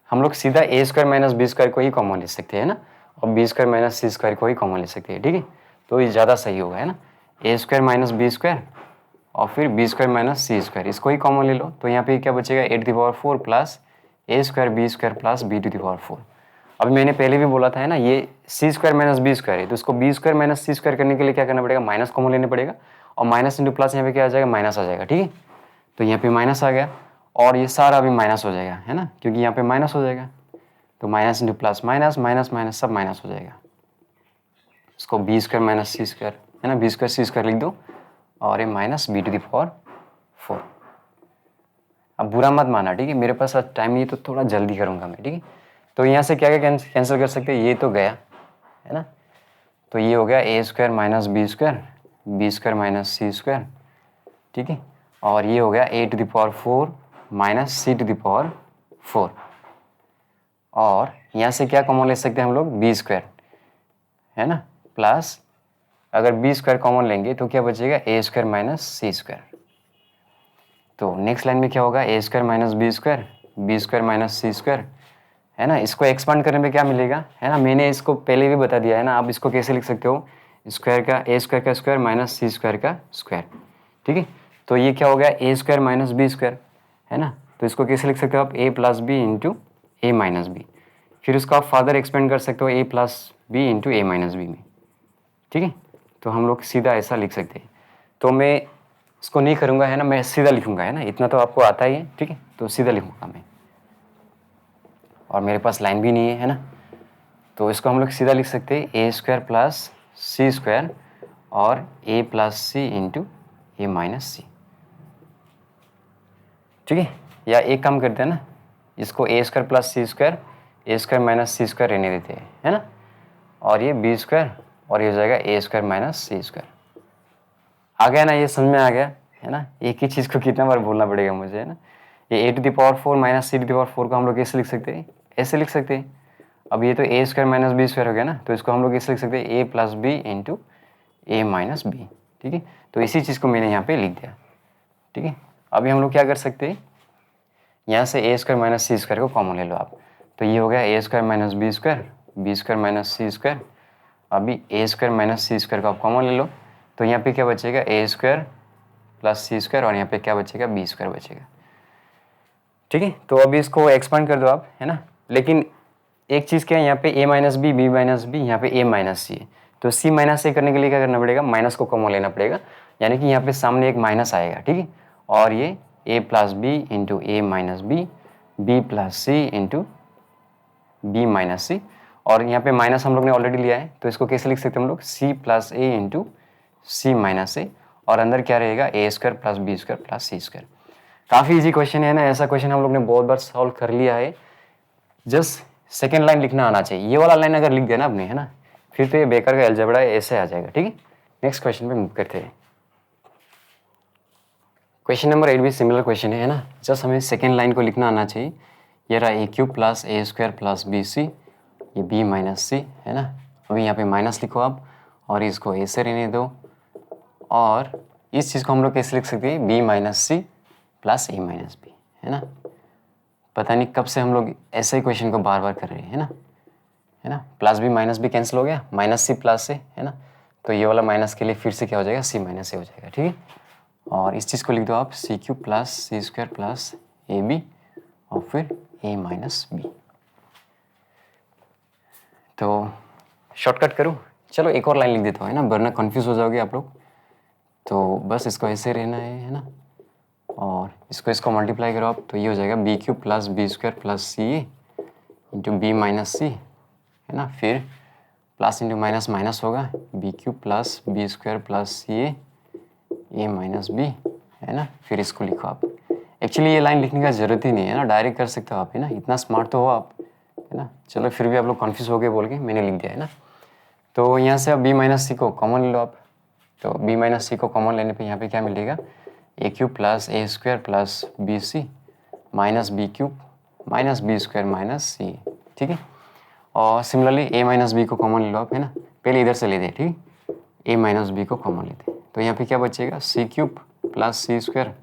हम लोग सीधा a square minus b square को ही कॉमन ले सकते हैं ना, और बी स्क्वायर माइनस सी स्क्वायर को ही कॉमन ले सकते हैं। ठीक है, तो ये ज़्यादा सही होगा, है ना, a square minus b square और फिर बी स्क्वायर माइनस सी स्क्वायर, इसको ही कॉमन ले लो, तो यहाँ पे क्या बचेगा a to the power 4 plus a square b square plus b to the power 4। अभी मैंने पहले भी बोला था, है ना, ये सी स्क्वायर माइनस बी स्क्वायर है, तो इसको बी स्क्वायर माइनस सी स्क्वायर करने के लिए क्या करना पड़ेगा, माइनस कॉमन लेने पड़ेगा, और माइनस इंटू प्लस यहाँ पे क्या आ जाएगा माइनस आ जाएगा। ठीक है, तो यहाँ पे माइनस आ गया, और ये सारा अभी माइनस हो जाएगा, है ना, क्योंकि यहाँ पे माइनस हो जाएगा, तो minus into plus minus minus minus सब माइनस हो जाएगा। इसको बी स्क्वायर माइनस सी स्क्वायर, है ना, बी स्क्वायर सी स्क्वायर लिख दो, और ये minus b to the power 4। अब बुरा मत माना, ठीक है, मेरे पास आज टाइम नहीं, तो थोड़ा जल्दी करूँगा मैं। ठीक है, तो यहाँ से क्या क्या कैंसिल कर सकते हैं, ये तो गया, है ना, तो ये हो गया a square minus b square minus C square. ठीक है, और ये हो गया a to the power 4 minus c to the power 4, और यहाँ से क्या कॉमन ले सकते हैं हम लोग बी स्क्वायर, है ना, प्लस अगर बी स्क्वायर कॉमन लेंगे तो क्या बचेगा a square minus C square. तो नेक्स्ट लाइन में क्या होगा, a square minus b square minus C square, है ना। इसको एक्सपांड करने पे क्या मिलेगा, है ना, मैंने इसको पहले भी बता दिया है ना। आप इसको कैसे लिख सकते हो, स्क्वायर का ए स्क्वायर का स्क्वायर माइनस सी स्क्वायर का स्क्वायर, ठीक है। तो ये क्या हो गया, a square minus b square, है ना। तो इसको कैसे लिख सकते हो आप, ए plus b into a minus B. फिर उसको आप फादर एक्सपेंड कर सकते हो ए plus b into a minus B में, ठीक है। तो हम लोग सीधा ऐसा लिख सकते हैं। तो मैं इसको नहीं करूँगा, है ना, मैं सीधा लिखूँगा, है ना, इतना तो आपको आता ही है, ठीक है। तो सीधा लिखूँगा मैं, और मेरे पास लाइन भी नहीं है ना। तो इसको हम लोग सीधा लिख सकते हैं, a square plus c square और ए plus c into a minus c, ठीक है। या एक काम करते हैं ना, इसको ए स्क्वायर प्लस सी स्क्वायर ए स्क्वायर माइनस सी स्क्वायर रहने देते हैं, है ना। और ये बी स्क्वायर और ये हो जाएगा a square minus C square. आ गया ना, ये समझ में आ गया, है ना। एक ही चीज़ को कितना बार बोलना पड़ेगा मुझे, है ना। ये a to the power 4 minus c to the power 4 को हम लोग कैसे लिख सकते हैं, ऐसे लिख सकते हैं। अब ये तो a square minus b square हो गया ना, तो इसको हम लोग ऐसे लिख सकते हैं, a plus b into a minus B, ठीक है। तो इसी चीज़ को मैंने यहाँ पे लिख दिया, ठीक है। अभी हम लोग क्या कर सकते हैं, यहाँ से a square minus C square को कॉमन ले लो आप। तो ये हो गया a square minus b square minus C square. अभी a square minus C square को आप कॉमन ले लो, तो यहाँ पे क्या बचेगा, a square plus c square, और यहाँ पे क्या बचेगा, बी स्क्वायर बचेगा, ठीक है। तो अभी इसको एक्सपांड कर दो आप, है ना। लेकिन एक चीज़ क्या है, यहाँ पे ए माइनस बी माइनस बी, यहाँ पे ए माइनस सी है। तो सी माइनस ए करने के लिए क्या करना पड़ेगा, माइनस को कॉमन लेना पड़ेगा, यानी कि यहाँ पे सामने एक माइनस आएगा, ठीक है। और ये ए plus b into a minus b plus c into b minus c, और यहाँ पे माइनस हम लोग ने ऑलरेडी लिया है, तो इसको कैसे लिख सकते हैं हम लोग, c plus a into c minus a, और अंदर क्या रहेगा, a square plus b square plus c square. काफ़ी इजी क्वेश्चन है ना, ऐसा क्वेश्चन हम लोग ने बहुत बार सॉल्व कर लिया है। जस्ट सेकेंड लाइन लिखना आना चाहिए, ये वाला लाइन अगर लिख दिया ना आपने, है ना, फिर तो ये बेकार का अलजेब्रा है, ऐसे आ जाएगा, ठीक है। नेक्स्ट क्वेश्चन पे मूव करते हैं। क्वेश्चन नंबर 8 भी सिमिलर क्वेश्चन है ना, जस्ट हमें सेकेंड लाइन को लिखना आना चाहिए। ये रहा ए cube plus a square plus b सी, ये बी माइनस सी, है ना। अभी यहाँ पे माइनस लिखो आप, और इसको ए से रहने दो, और इस चीज़ को हम लोग कैसे लिख सकते हैं, बी माइनस सी प्लस ए माइनस बी, है ना। पता नहीं कब से हम लोग ऐसे ही क्वेश्चन को बार बार कर रहे हैं, है ना। Plus b minus b cancel हो गया, माइनस सी प्लस से, है ना। तो ये वाला माइनस के लिए फिर से क्या हो जाएगा, सी माइनस से हो जाएगा, ठीक है। और इस चीज़ को लिख दो आप, c cube plus c square plus a b और फिर ए माइनस बी। तो शॉर्टकट करूँ, चलो एक और लाइन लिख देता हूँ, है ना, वरना कंफ्यूज हो जाओगे आप लोग। तो बस इसको ऐसे रहना है ना, और इसको मल्टीप्लाई करो आप, तो ये हो जाएगा b cube plus b square plus c a into b minus c, है ना। फिर प्लस इंटू माइनस माइनस होगा, b cube plus b square plus c a minus b, है ना। फिर इसको लिखो आप। एक्चुअली ये लाइन लिखने का ज़रूरत ही नहीं है ना, डायरेक्ट कर सकते हो आप, है ना, इतना स्मार्ट तो हो आप, है ना। चलो फिर भी आप लोग कन्फ्यूज हो गए बोल के मैंने लिख दिया, है ना। तो यहाँ से अब बी माइनस सी को कॉमन ले लो आप। तो बी माइनस सी को कॉमन लेने पे यहाँ पे क्या मिलेगा, a cube plus a square plus b c minus b cube minus b square minus c, ठीक है। और सिमिलरली ए माइनस बी को कॉमन ले लो आप, है ना। पहले इधर से लेते हैं, ठीक है, ए माइनस बी को कॉमन लेते हैं। तो यहाँ पे क्या बचेगा, c cube plus c square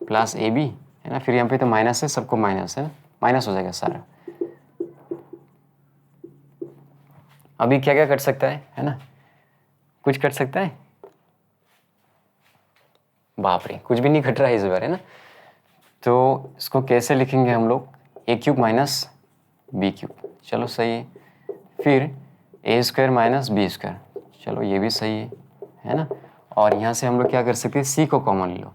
plus a b, है ना। फिर यहाँ पे तो माइनस है, सबको माइनस है ना, माइनस हो जाएगा सारा। अभी क्या क्या कट सकता है ना, कुछ कट सकता है, बाप रे, कुछ भी नहीं घट रहा है इस बार, है ना। तो इसको कैसे लिखेंगे हम लोग, ए क्यूब माइनस बी क्यूब, चलो सही है। फिर ए स्क्वायर माइनस बी स्क्वायर, चलो ये भी सही है ना। और यहाँ से हम लोग क्या कर सकते हैं, सी को कॉमन ले लो।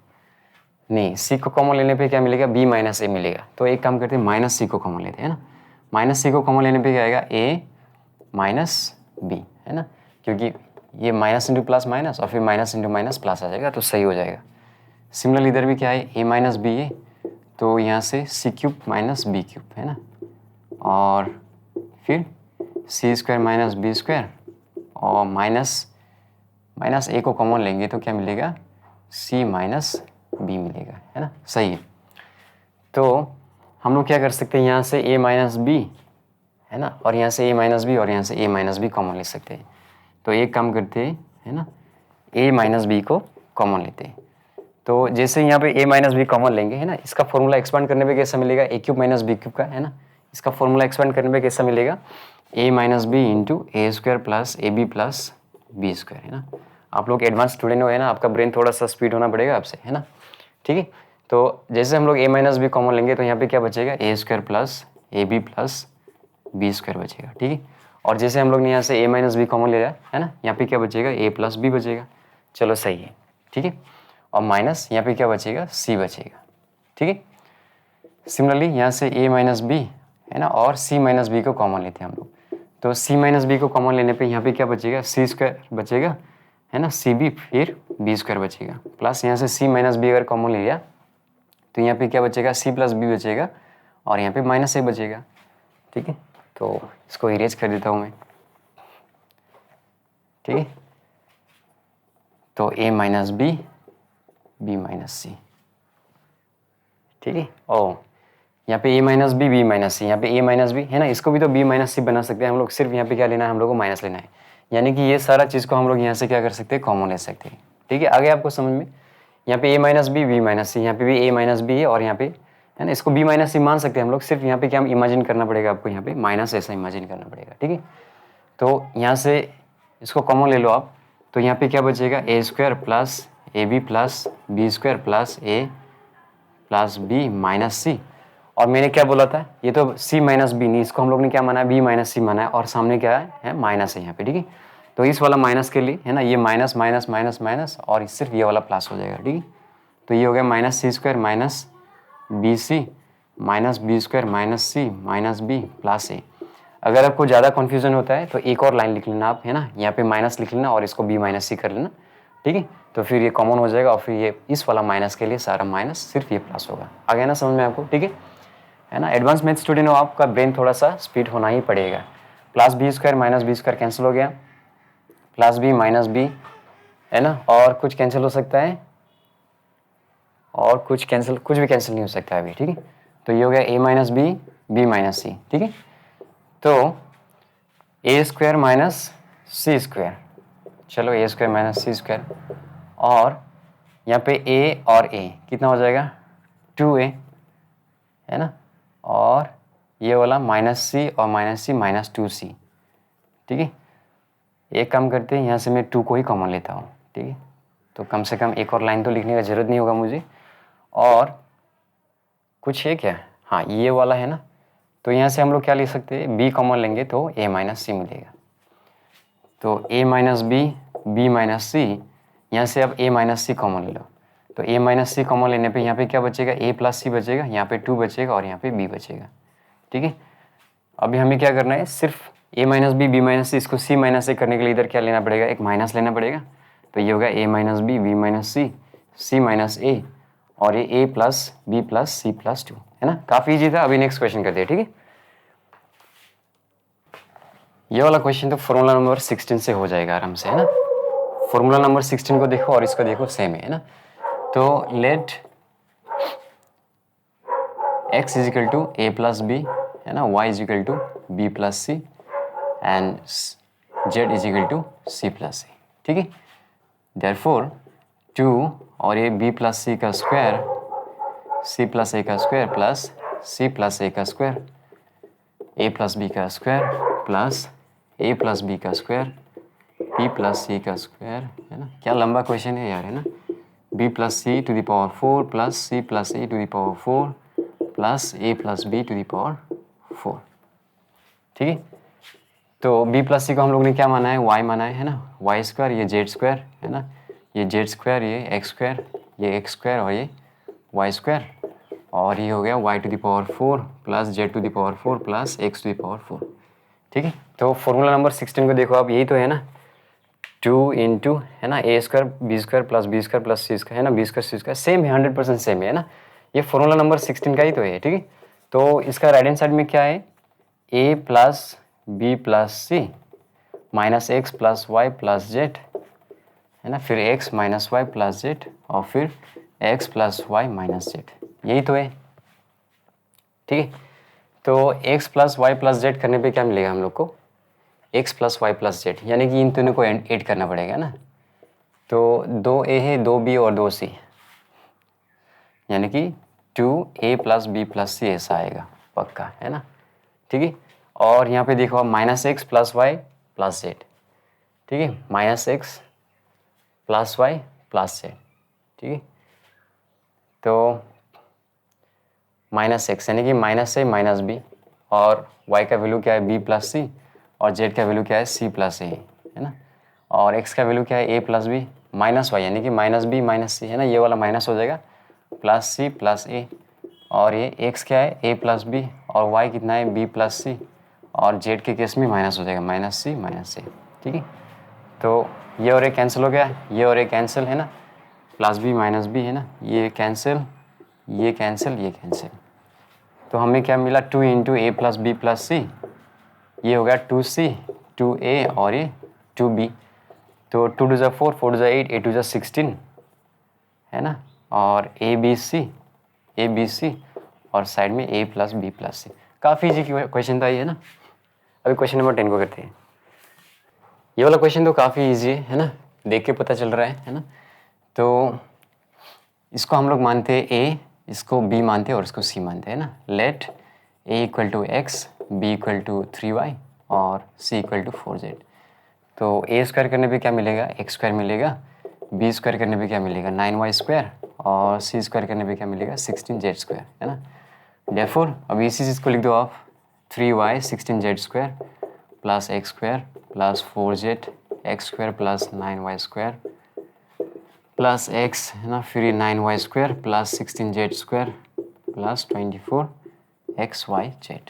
नहीं, सी को कॉमन लेने पे क्या मिलेगा, बी माइनस ए मिलेगा। तो एक काम करते हैं, माइनस सी को कॉमन लेते हैं ना। माइनस सी को कॉमन लेने पे क्या आएगा, ए माइनस बी, है ना, क्योंकि ये माइनस इंटू प्लस माइनस और फिर माइनस इंटू माइनस प्लस आ जाएगा, तो सही हो जाएगा। सिमिलरली इधर भी क्या है, ए माइनस बी है, तो यहाँ से सी क्यूब माइनस बी क्यूब, है ना। और फिर सी स्क्वायर माइनस बी स्क्वायर, और माइनस ए को कॉमन लेंगे तो क्या मिलेगा, सी माइनस बी मिलेगा, है ना, सही है। तो हम लोग क्या कर सकते हैं, यहाँ से ए माइनस बी, है ना, और यहाँ से ए माइनस बी और यहाँ से ए माइनस बी कॉमन ले सकते हैं। तो एक काम करते हैं, है ना, ए माइनस बी को कॉमन लेते हैं। तो जैसे यहाँ पे a माइनस बी कॉमन लेंगे, है ना, इसका फॉर्मूला एक्सपांड करने पे कैसा मिलेगा, a cube minus b cube का, है ना, इसका फॉर्मूला एक्सपांड करने पे कैसा मिलेगा, a minus b into a square plus a b plus b square, है ना। आप लोग एडवांस स्टूडेंट हो, है ना, आपका ब्रेन थोड़ा सा स्पीड होना पड़ेगा आपसे, है ना, ठीक है। तो जैसे हम लोग a माइनस बी कॉमन लेंगे तो यहाँ पे क्या बचेगा, a square plus a b plus b square बचेगा, ठीक है। और जैसे हम लोग ने यहाँ से a माइनस बी कॉमन ले रहा है ना, यहाँ पे क्या बचेगा, a प्लस बी बचेगा, चलो सही है, ठीक है। और माइनस यहाँ पे क्या बचेगा, c बचेगा, ठीक है। सिमिलरली यहाँ से a माइनस बी, है ना, और c माइनस बी को कॉमन लेते हैं हम लोग, तो c माइनस बी को कॉमन लेने पे यहाँ पे क्या बचेगा, c स्क्वायर बचेगा, है ना, सी बी फिर बी स्क्वायर बचेगा, प्लस यहाँ से c माइनस बी अगर कॉमन ले लिया तो यहाँ पे क्या बचेगा, c प्लस बी बचेगा और यहाँ पे माइनस a बचेगा, ठीक है। तो इसको इरेज कर देता हूँ मैं, ठीक है। तो a minus b, b minus c, ठीक है। ओ यहाँ पे a minus b, b minus c, यहाँ पे a माइनस बी, है ना, इसको भी तो b माइनस सी बना सकते हैं हम लोग, सिर्फ यहाँ पे क्या लेना है, हम लोग को माइनस लेना है, यानी कि ये सारा चीज़ को हम लोग यहाँ से क्या कर सकते हैं, कॉमन ले सकते हैं, ठीक है। आगे आपको समझ में, यहाँ पे a minus b, b minus c, यहाँ पे भी a माइनस बी है और यहाँ पे, है ना, इसको b माइनस सी मान सकते हैं हम लोग, सिर्फ यहाँ पे क्या इमेजिन करना पड़ेगा आपको, यहाँ पे माइनस ऐसा इमेजिन करना पड़ेगा, ठीक है। तो यहाँ से इसको कॉमन ले लो आप, तो यहाँ पे क्या बचेगा, a square plus a b plus b square plus a plus b minus c, और मैंने क्या बोला था, ये तो c माइनस बी नहीं, इसको हम लोग ने क्या माना है, b माइनस सी माना है, और सामने क्या है माइनस है यहाँ पे, ठीक है। तो इस वाला माइनस के लिए, है ना, ये माइनस माइनस माइनस माइनस और सिर्फ ये वाला प्लस हो जाएगा, ठीक है। तो ये हो गया minus C square minus b c minus b square minus c minus b plus a. अगर आपको ज़्यादा कन्फ्यूजन होता है तो एक और लाइन लिख लेना आप, है ना, यहाँ पे माइनस लिख लेना और इसको बी माइनस सी कर लेना, ठीक है। तो फिर ये कॉमन हो जाएगा और फिर ये इस वाला माइनस के लिए सारा माइनस, सिर्फ ये प्लस होगा। आ गया ना समझ में आपको, ठीक है ना। एडवांस मैथ स्टूडेंट हो, आपका ब्रेन थोड़ा सा स्पीड होना ही पड़ेगा। Plus b square minus b square cancel हो गया, प्लस बी माइनस बी, है ना, और कुछ कैंसिल हो सकता है और कुछ कैंसिल, कुछ भी कैंसिल नहीं हो सकता है अभी, ठीक है। तो ये हो गया a minus b, b minus c, ठीक है। तो a square minus C square, चलो a square minus C square, और यहाँ पे a और a कितना हो जाएगा, 2a, है ना, और ये वाला माइनस सी और माइनस सी माइनस 2c, ठीक है। एक काम करते हैं, यहाँ से मैं 2 को ही कॉमन लेता हूँ, ठीक है। तो कम से कम एक और लाइन तो लिखने का ज़रूरत नहीं होगा मुझे, और कुछ है क्या, हाँ ये वाला है ना, तो यहाँ से हम लोग क्या लिख सकते हैं, b कॉमन लेंगे तो a माइनस सी मिलेगा। तो a minus b, b minus c, यहाँ से अब a माइनस सी कॉमन ले लो, तो a माइनस सी कॉमन लेने पे यहाँ पे क्या बचेगा, a प्लस सी बचेगा, यहाँ पे 2 बचेगा और यहाँ पे b बचेगा, ठीक है। अभी हमें क्या करना है, सिर्फ a minus b, b minus c, इसको c माइनस से करने के लिए इधर क्या लेना पड़ेगा, एक माइनस लेना पड़ेगा। तो ये होगा a minus b, b minus c, c minus a, और ये a plus B plus c plus 2, है ना। काफ़ी ईजी था। अभी नेक्स्ट क्वेश्चन करते हैं, ठीक है। ये वाला क्वेश्चन तो फॉर्मूला नंबर 16 से हो जाएगा आराम से, है ना। फॉर्मूला नंबर 16 को देखो और इसको देखो, सेम है ना। तो let x is equal to a plus b, है ना, y is equal to b plus c and z is equal to c plus c, ठीक है। देयरफॉर 2 और ये b प्लस सी का स्क्वायर, c प्लस ए का square plus c plus a का square, a plus b का square plus a plus b का square, b plus c का स्क्वायर, है ना। क्या लंबा क्वेश्चन है यार, है ना। b plus c to the power 4 plus c plus a to the power 4 plus a plus b to the power 4, ठीक है। तो b प्लस सी को हम लोग ने क्या माना है, y माना है ना, वाई स्क्वायर, ये जेड स्क्वायर, है ना, ये जेड स्क्वायर, ये एक्स स्क्वायर, ये एक्स स्क्वायर और ये वाई स्क्वायर, और ये हो गया y to the power 4 plus z to the power 4 plus x to the power 4, ठीक है। तो फॉर्मूला नंबर 16 को देखो आप, यही तो है ना, 2 इंटू, है ना, a square b square plus b square plus c square, है ना, b square c square, same है, 100% सेम है ना। ये फॉर्मूला नंबर 16 का ही तो है, ठीक है। तो इसका राइट हैंड साइड में क्या है, a plus B plus c minus x plus y plus z, है ना, फिर x minus y plus z और फिर x plus y minus z, यही तो है, ठीक है। तो x plus y plus z करने पे क्या मिलेगा हम लोग को, x plus y plus z, यानी कि इन तीनों को ऐड करना पड़ेगा ना। तो 2a है, 2b और 2c, यानी कि 2a प्लस बी प्लस सी ऐसा आएगा पक्का, है ना। ठीक है, और यहाँ पे देखो आप -x plus y plus z, ठीक है, -x plus y plus z, ठीक है। तो -x यानी कि माइनस ए माइनस बी, और y का वैल्यू क्या है b प्लस सी, और z का वैल्यू क्या है c प्लस ए, है ना। और x का वैल्यू क्या है a plus b minus y, यानी कि -b माइनस सी, है ना, ये वाला माइनस हो जाएगा, प्लस सी प्लस ए, और ये x क्या है a प्लस बी, और y कितना है b प्लस सी, और z के केस में माइनस हो जाएगा -c माइनस ए, ठीक है। तो ये और ये कैंसिल हो गया, ये और ये कैंसिल, है ना, प्लस बी माइनस बी, है ना, ये कैंसिल, ये कैंसिल, ये कैंसिल। तो हमें क्या मिला, 2 into a plus B plus सी, ये हो गया 2c 2a, और ये 2b। तो 2 टू ज़ा 4, 4 टू ज़ा 8, 8 टू ज़ा 16, है ना, और ए बी सी, और साइड में a प्लस बी प्लस सी। काफ़ी इजी क्वेश्चन था ये, है ना। अभी क्वेश्चन नंबर 10 को करते हैं। ये वाला क्वेश्चन तो काफ़ी इजी है ना, देख के पता चल रहा है ना। तो इसको हम लोग मानते हैं a, इसको b मानते हैं और इसको c मानते हैं ना। Let a equal to x, b equal to 3y और c इक्वल टू 4z। तो a स्क्वायर करने पे क्या मिलेगा, x स्क्वायर मिलेगा, b स्क्वायर करने पे क्या मिलेगा 9y स्क्वायर, और c स्क्वायर करने पे क्या मिलेगा 16z स्क्वायर, है ना। देयरफॉर अब इसी चीज़ को लिख दो आप, 3y 16z square plus x square plus 4z x square plus 9y square plus x, है ना, फिर 9y square plus 16z square plus 24xyz,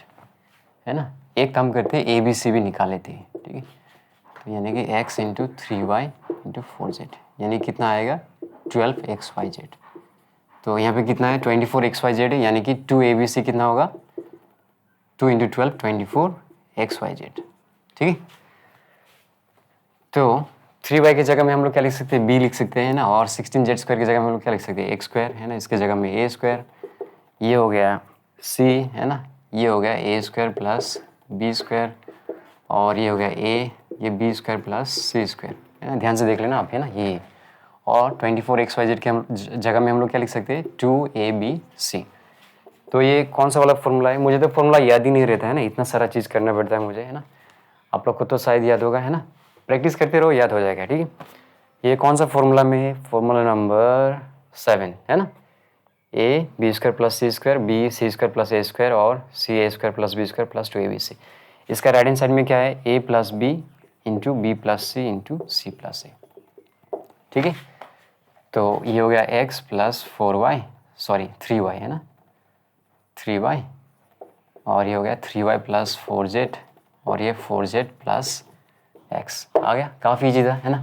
है ना। एक काम करते हैं, ए बी सी भी निकाल लेते हैं, ठीक है। तो यानी कि x into 3y into 4z, यानी कितना आएगा 12xyz। तो यहाँ पे कितना है 24xyz है, यानी कि 2abc कितना होगा 2 इंटू 12 24xyz, ठीक है। तो 3y की जगह में हम लोग क्या लिख सकते हैं, b लिख सकते हैं ना, और 16z स्क्वायर की जगह में हम लोग क्या लिख सकते हैं, x स्क्वायर, है ना, इसके जगह में a स्क्वायर, ये हो गया c, है ना, ये हो गया a square plus b square, और ये हो गया a, ये b square plus c square, है ना, ध्यान से देख लेना आप, है ना, ये। और 24xyz के हम जगह में हम लोग क्या लिख सकते हैं 2abc। तो ये कौन सा वाला फॉर्मूला है, मुझे तो फॉर्मूला याद ही नहीं रहता है ना, इतना सारा चीज़ करना पड़ता है मुझे, है ना। आप लोग को तो शायद याद होगा, है ना, प्रैक्टिस करते रहो, याद हो जाएगा, ठीक है। ये कौन सा फॉर्मूला में है, फॉर्मूला नंबर 7, है ना। A b square plus c square, b c square plus a square, और c a square plus b square plus 2abc। इसका राइट हैंड साइड में क्या है, a plus b into b plus c into c plus a, ठीक है। तो ये हो गया x plus 4y, sorry 3y, है ना, 3y, और ये हो गया 3y प्लस 4z, और ये 4z प्लस x आ गया। काफ़ी इजी था, है ना।